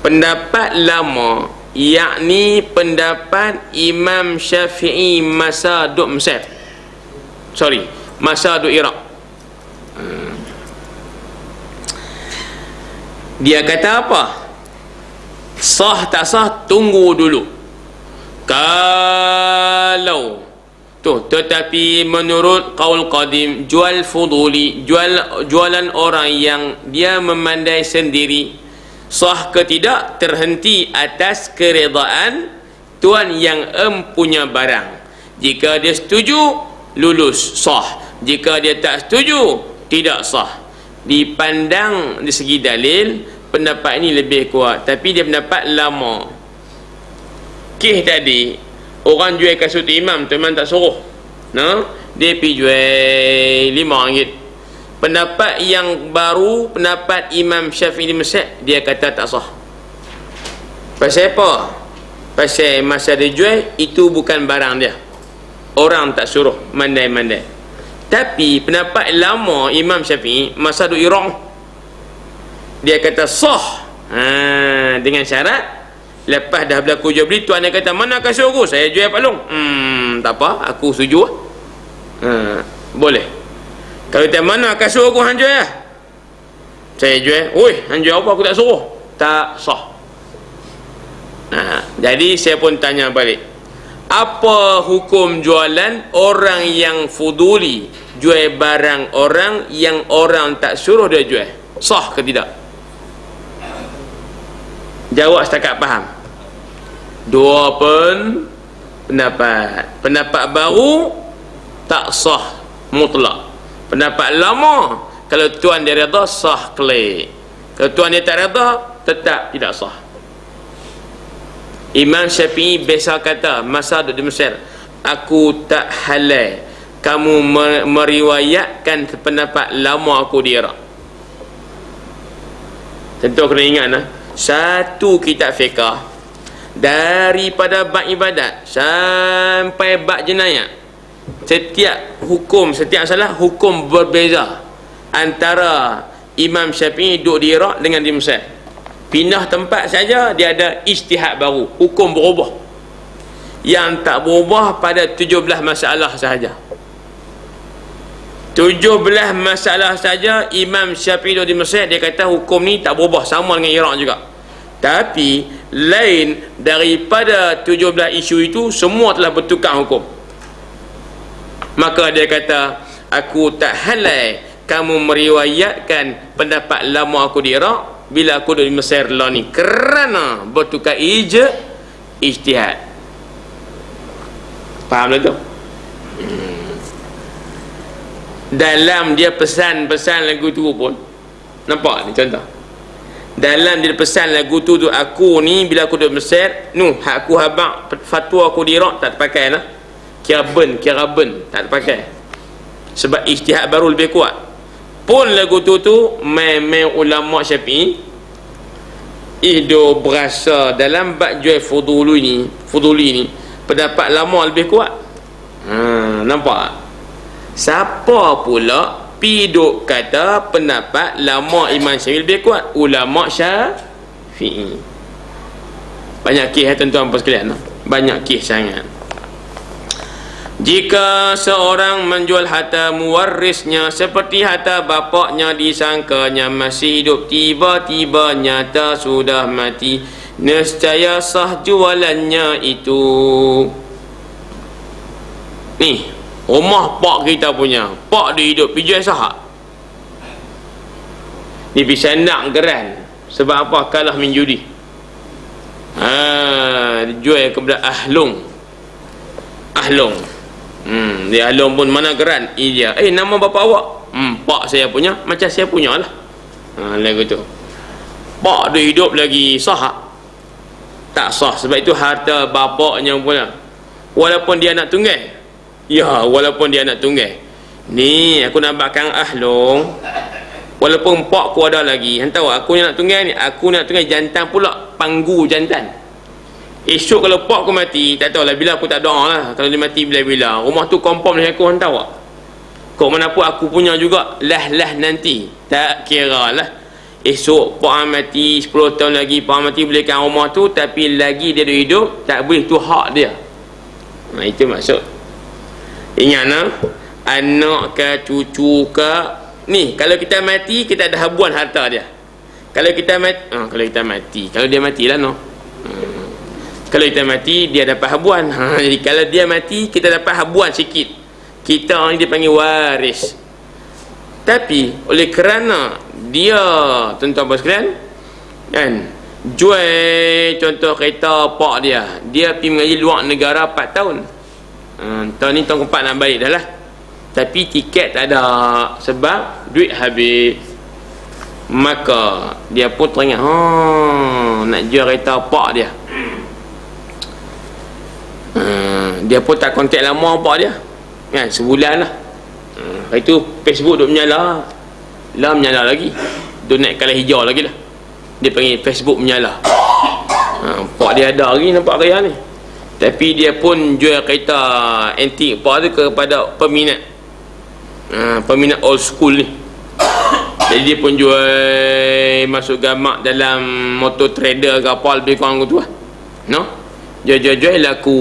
A: pendapat lama yakni pendapat Imam Syafi'i masa duduk Mesir, masa duduk Iraq. Dia kata apa? Sah tak sah tunggu dulu. Kalau tetapi menurut qaul qadim, jual fuduli, jualan orang yang dia memandai sendiri, sah ke tidak terhenti atas keredaan tuan yang empunya barang. Jika dia setuju, lulus, sah. Jika dia tak setuju, tidak sah. Dipandang di segi dalil, pendapat ini lebih kuat, tapi dia pendapat lama. Tadi orang jual kasut imam tu memang tak suruh, dia pergi jual 5 ringgit. Pendapat yang baru, pendapat Imam Syafi'i di Mesir, dia kata tak sah. Pasal apa? Pasal masa dia jual, itu bukan barang dia, orang tak suruh, mandai-mandai. Tapi pendapat lama Imam Syafi'i masa duduk Iraq, dia kata sah, dengan syarat lepas dah berlaku jual beli, tuan dia kata mana kasut aku, saya jual Pak Long. Tak apa, aku setuju. Boleh. Kalau tak mana kasut aku hang jual lah, saya jual. Oi, hang jual apa, aku tak suruh. Tak sah. Jadi saya pun tanya balik, apa hukum jualan orang yang fuduli, jual barang orang yang orang tak suruh dia jual, sah ke tidak? Jawab setakat faham. Dua pendapat. Pendapat baru tak sah mutlak. Pendapat lama, kalau tuan dia reda, sah klik. Kalau tuan dia tak reda, tetap tidak sah. Imam Syafi'i biasa kata masa duduk di Mesir, aku tak halal kamu meriwayatkan pendapat lama aku di Iraq. Tentu kena ingat lah, satu kitab fiqah daripada bab ibadat sampai bab jenayah, setiap hukum, setiap salah hukum berbeza antara Imam Syafi'i duduk di Iraq dengan di Mesir. Pindah tempat saja dia ada ijtihad baru, hukum berubah. Yang tak berubah pada 17 masalah sahaja. 17 masalah saja Imam Syafi'i di Mesir dia kata hukum ni tak berubah, sama dengan Iraq juga. Tapi lain daripada 17 isu itu, semua telah bertukar hukum. Maka dia kata, aku tak halal kamu meriwayatkan pendapat lama aku di Iraq bila aku duduk di Mesir lah ni, kerana bertukar ijtihad. Faham tak tu? Dalam dia pesan-pesan lagu tu pun, nampak ni contoh, dalam dia pesan lagu tu aku ni bila aku duduk Mesir, aku habaq fatwa aku di Iraq tak terpakai lah, kira ben tak terpakai sebab ijtihad baru lebih kuat. Pun lagu tu memang ulama Syafi'i berasa dalam bab jual fuduli ni pendapat lama lebih kuat. Nampak? Siapa pula piduk kata pendapat lama Imam Syafi'i lebih kuat? Ulama Syafi'i. Banyak kisah tuan-tuan sekalian, banyak kisah sangat. Jika seorang menjual harta mewarisnya seperti harta bapaknya, disangkanya masih hidup, tiba-tiba nyata sudah mati, nescaya sah jualannya itu. Ni rumah pak kita punya, pak dia hidup pergi jual sahak ni, bisa nak geran. Sebab apa? Kalah main judi. Jual kepada ahlung. Dia ahlung pun mana geran, dia nama bapa awak, pak saya punya, macam saya punya lah. Lagu tu pak dia hidup lagi sah tak sah, sebab itu harta bapaknya pula, walaupun dia anak tunggal. Walaupun dia anak tunggal ni, aku nampak kang ahlung, walaupun pak aku ada lagi, tahu aku nak tunggal ni, aku nak tunggal jantan pula, panggu jantan. Esok kalau pak aku mati, tak tahulah bila aku tak doa lah, kalau dia mati bila-bila, rumah tu kompom lah aku, tahu tak? Kok mana pun aku punya juga lah nanti, tak kira lah. Esok pak mati 10 tahun lagi, pak mati belikan rumah tu, tapi lagi dia hidup, tak boleh, tu hak dia. Itu maksud. Ingat anak ke cucu ke ni, kalau kita mati kita ada habuan harta dia. Kalau kita mati, kalau dia matilah kalau kita mati dia dapat habuan. Jadi kalau dia mati kita dapat habuan sikit, kita ni dipanggil waris. Tapi oleh kerana dia, tuan-tuan sekalian, kan, jual contoh kereta pak dia pergi mengaji luar negara 4 tahun. Tahun ni tahun keempat nak balik dah lah, tapi tiket tak ada sebab duit habis. Maka dia pun teringat nak jual kereta pak dia. Dia pun tak kontak lama pak dia, kan, sebulan lah. Lepas tu Facebook duk menyala lagi, duk naik kalah hijau lagi lah, dia panggil Facebook menyala. Pak dia ada lagi, nampak gaya ni. Tapi dia pun jual kereta antik pak tu kepada peminat old school ni. Jadi dia pun jual, masuk gamak dalam motor trader ke apa, lebih kurang tu lah. Jual laku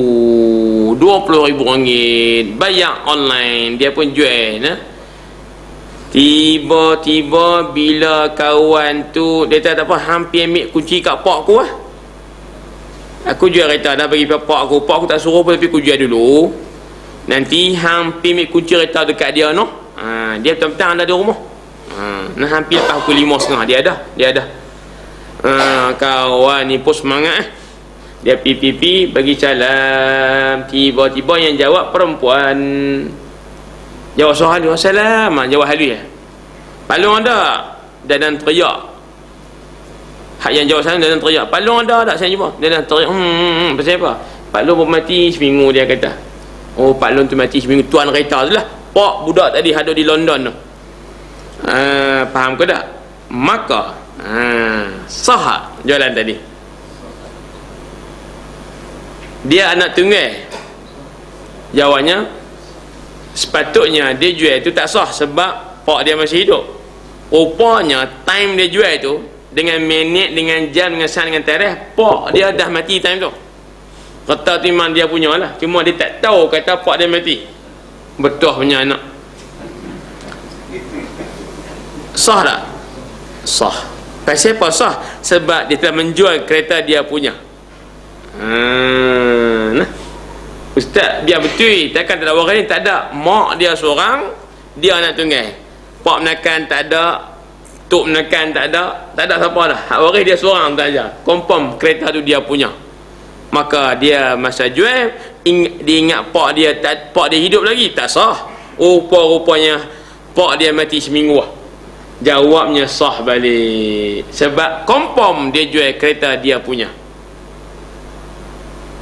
A: RM20,000, bayar online, dia pun jual. Tiba-tiba bila kawan tu, dia tak apa, hampir ambil kunci kat pak aku lah. Aku jual kereta dah bagi pak aku tak suruh pun, tapi aku jual dulu, nanti hampir ambil kunci kereta dekat dia dia petang-petang ada di rumah. Hampir lepas pukul 5.30 dia ada. Kawan ni pun semangat dia pipi bagi salam. Tiba-tiba yang jawab perempuan, jawab soalan, jawab halus palung ada dan teriak, Hak yang jawab sana dia dah teriak, Pak Long ada tak saya jumpa? Dia dah teriak, pasal apa? Pak Long pun mati seminggu, dia kata. Oh, Pak Long tu mati seminggu, tuan kereta tu lah. Pak budak tadi ada di London tu. Faham ke tak? Maka sah jualan tadi. Dia anak tunggal. Jawabnya, sepatutnya dia jual tu tak sah sebab pak dia masih hidup. Rupanya time dia jual tu dengan minit, dengan jam, dengan saat, dengan tarikh, pak dia dah mati time tu. Kata tu memang dia punya lah, cuma dia tak tahu kata pak dia mati. Betul punya anak. Sah tak? Sah. Pasal apa sah? Sebab dia telah menjual kereta dia punya. Nah, Ustaz dia betul, takkan tak ada orang ni? Tak ada. Mak dia seorang, dia anak tunggal. Pak menekan tak ada, tok menekan tak ada siapa dah. Hak waris dia seorang tak aja. Confirm kereta tu dia punya. Maka dia masa jual dia ingat pak dia hidup lagi, tak sah. Rupanya pak dia mati seminggu lah. Jawabnya sah balik sebab confirm dia jual kereta dia punya.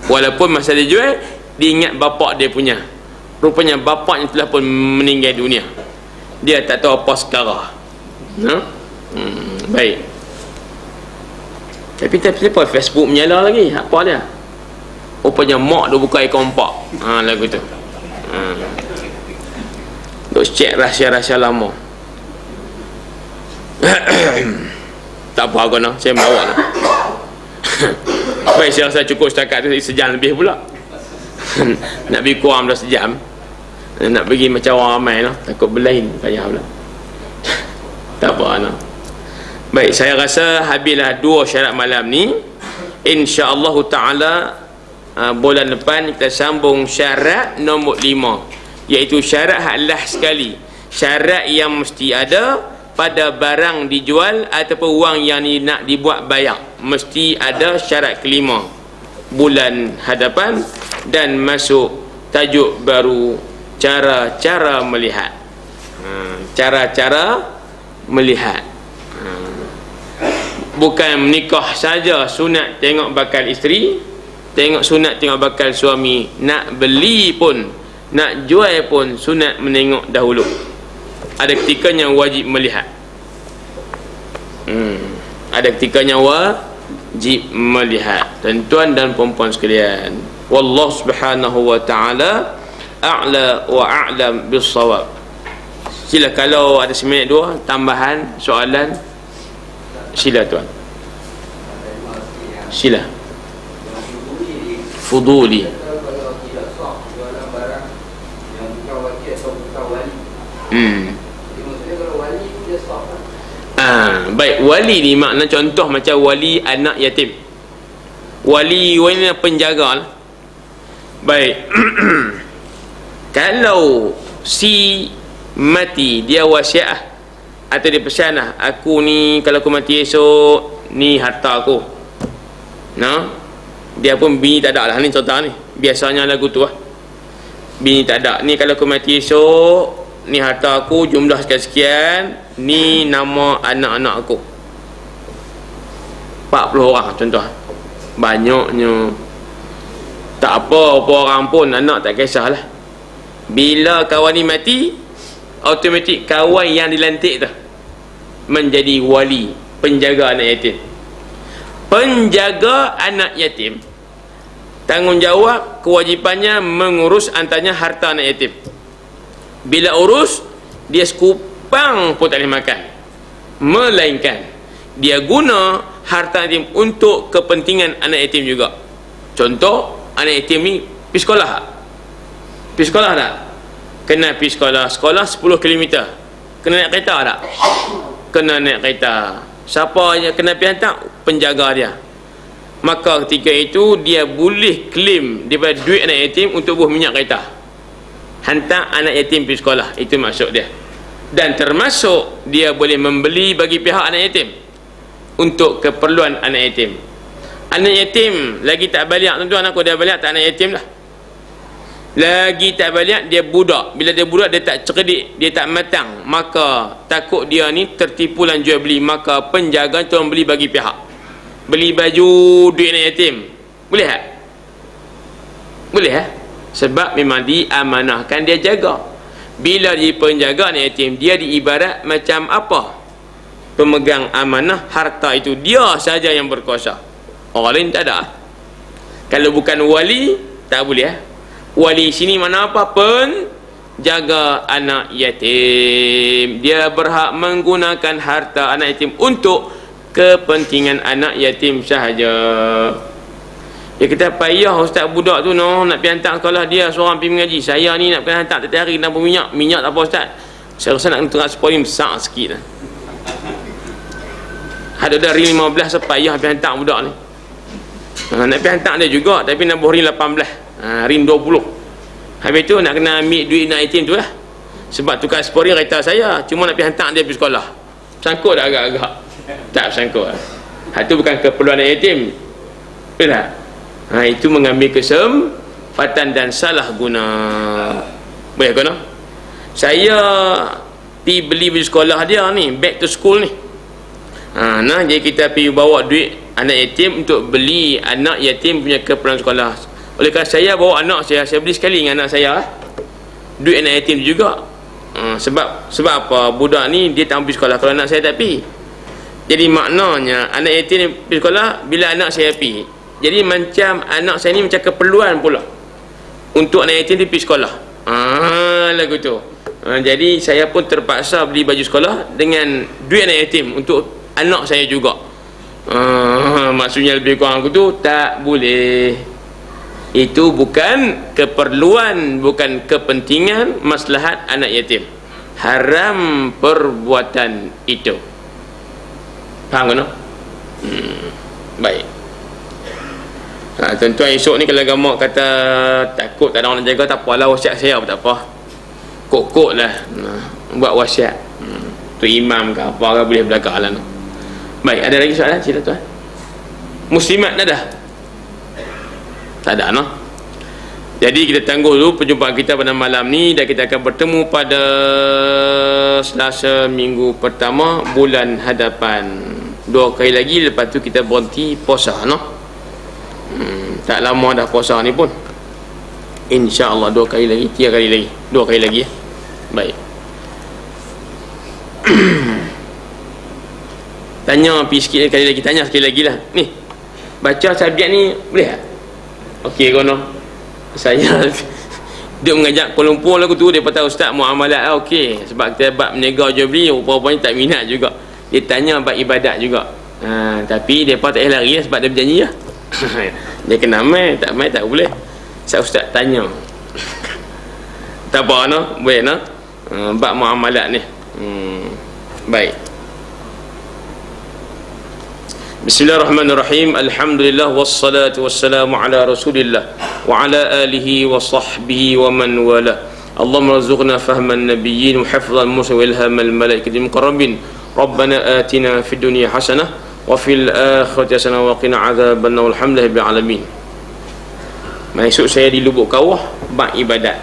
A: Walaupun masa dia jual dia ingat bapak dia punya. Rupanya bapaknya telah pun meninggal dunia. Dia tak tahu apa sekarang. Baik. Tapi apa Facebook menyala lagi? Apa dia? Rupanya mak dia buka akaun pak. Lagu tu. Duk cek rahsia-rahsia lama. Tak apa aku nak, saya bawa lah. Baik, saya rasa cukup setakat tu, sejam lebih pula. Nak pergi kurang dah sejam. Nak pergi macam orang ramai lah, takut berlain payah pula. Tak apa nak. Baik, saya rasa habislah 2 syarat malam ni. InsyaAllah ta'ala bulan depan kita sambung syarat nombor 5, iaitu syarat haklah sekali. Syarat yang mesti ada pada barang dijual ataupun wang yang nak dibuat bayar, mesti ada syarat kelima. Bulan hadapan dan masuk tajuk baru, cara-cara melihat. Cara-cara melihat. Bukan menikah saja sunat tengok bakal isteri, tengok sunat tengok bakal suami. Nak beli pun, nak jual pun sunat menengok dahulu. Ada ketikanya wajib melihat. Ada ketikanya wajib melihat. Tuan-tuan dan puan-puan sekalian, wallahu subhanahu wa ta'ala a'la wa a'lam bis-shawab. Sila kalau ada seminit 2 tambahan soalan, sila tuan. Sila. Fuduli. Baik, wali ni makna contoh macam wali anak yatim. Wali ni penjaga lah. Baik. Kalau si mati, dia wasiat atau dia pesan lah, aku ni kalau aku mati esok, ni harta aku. Dia pun bini tak ada lah, ni contoh ni. Biasanya lagu tu lah. Bini tak ada, ni kalau aku mati esok, ni harta aku jumlah sekian-sekian, ni nama anak-anak aku 40 orang contoh. Banyaknya tak apa orang pun, anak tak kisahlah. Bila kawan ni mati, automatik kawan yang dilantik tu menjadi wali, penjaga anak yatim. Penjaga anak yatim, tanggungjawab kewajipannya mengurus antaranya harta anak yatim. Bila urus, dia sekupang pun tak boleh makan, melainkan dia guna harta yatim untuk kepentingan anak yatim juga. Contoh, anak yatim ni pergi sekolah. Pergi sekolah tak? Kena pergi sekolah. Sekolah 10 km. Kena naik kereta tak? Kena naik kereta. Siapa yang kena pergi hantar? Penjaga dia. Maka ketika itu dia boleh claim daripada duit anak yatim untuk buah minyak kereta, hantar anak yatim pergi sekolah. Itu maksud dia. Dan termasuk dia boleh membeli bagi pihak anak yatim untuk keperluan anak yatim. Anak yatim lagi tak balik, tuan-tuan, aku dah balik, tak anak yatim lah. Lagi tak balik, dia budak. Bila dia budak, dia tak cerdik, dia tak matang, maka takut dia ni tertipu dan jual beli, maka penjaga tu beli bagi pihak. beli baju duit anak yatim? Boleh tak? Boleh tak? Sebab memang diamanahkan, dia jaga. Bila dia penjaga anak yatim, dia diibarat macam apa? Pemegang amanah harta itu, dia saja yang berkuasa, orang lain tak ada. Kalau bukan wali, tak boleh. Wali sini mana apa pun jaga anak yatim, dia berhak menggunakan harta anak yatim untuk kepentingan anak yatim sahaja. Dia kata, payah ustaz budak tu nak pergi hantar sekolah, dia seorang pergi mengaji, saya ni nak pergi hantar tiap hari tanpa minyak tak apa ustaz. Saya rasa nak tengok sepoin besar sikit lah. Ada dah ring 15, payah pergi hantar budak ni. Nak pergi hantar dia juga, tapi nak ring 18, ring 20. Habis tu nak kena ambil duit anak yatim tu lah. Sebab tukar sepoin kereta saya, cuma nak pergi hantar dia pergi sekolah. Sangkut dah agak-agak? Tak sangkut. Itu bukan keperluan anak yatim. Betul tak? Itu mengambil kesempatan dan salah guna. Boleh ke no? Saya pergi beli baju sekolah dia ni, back to school ni. Jadi kita pergi bawa duit anak yatim untuk beli anak yatim punya keperluan sekolah. Oleh kerana saya bawa anak saya beli sekali dengan anak saya duit anak yatim juga. Sebab apa? Budak ni dia tak pergi sekolah kalau anak saya tak pergi. Jadi maknanya anak yatim ni pergi sekolah bila anak saya pergi. Jadi macam anak saya ni macam keperluan pula untuk anak yatim dia pergi sekolah. Lagu tu. Jadi saya pun terpaksa beli baju sekolah dengan duit anak yatim untuk anak saya juga. Maksudnya lebih kurang aku tu tak boleh. Itu bukan keperluan, bukan kepentingan maslahat anak yatim. Haram perbuatan itu. Faham kan? Baik. Tuan-tuan esok ni kalau gamak kata takut tak ada orang nak jaga, tak apalah, wasiat saya pun tak apa. Kok-kok lah buat wasiat. Tu imam ke apa ke boleh belakang lah. Baik, ada lagi soalan? Sila tuan. Muslimat dah? Tak ada no? Jadi kita tangguh dulu perjumpaan kita pada malam ni, dan kita akan bertemu pada Selasa minggu pertama bulan hadapan. 2 kali lagi, lepas tu kita berhenti puasa no? Tak lama dah puasa ni pun, InsyaAllah 2 kali lagi, 3 kali lagi, 2 kali lagi ya. Baik. Tanya pergi sikit kali lagi, tanya sekali lagi lah. Ni baca subjek ni boleh tak? Okey kono. Saya dia mengajak Kuala Lumpur lagu tu, dia kata ustaz muamalat okey, sebab kita bab menega jual beli rupa-rupanya tak minat juga. Dia tanya bab ibadat juga. Tapi depa tak payah lari lah, sebab dia berjanji lah. Dia kena mai tak boleh. Saya ustaz tanya. Tak apa no, boleh no. Bab muamalat ni. Baik. Bismillahirrahmanirrahim. Alhamdulillah wassalatu wassalamu ala Rasulillah wa ala alihi wa sahbihi wa man wala. Allahumma rzuqna fahman nabiyyin wa hifdhal musa wa ilhamal malaikatil muqarrabin. Rabbana atina fid dunya hasanah wa fil akhirati hasanah wa qina adzabannar. Alhamdulillah bil alamin. Maksud saya di Lubuk Kawah bab ibadat.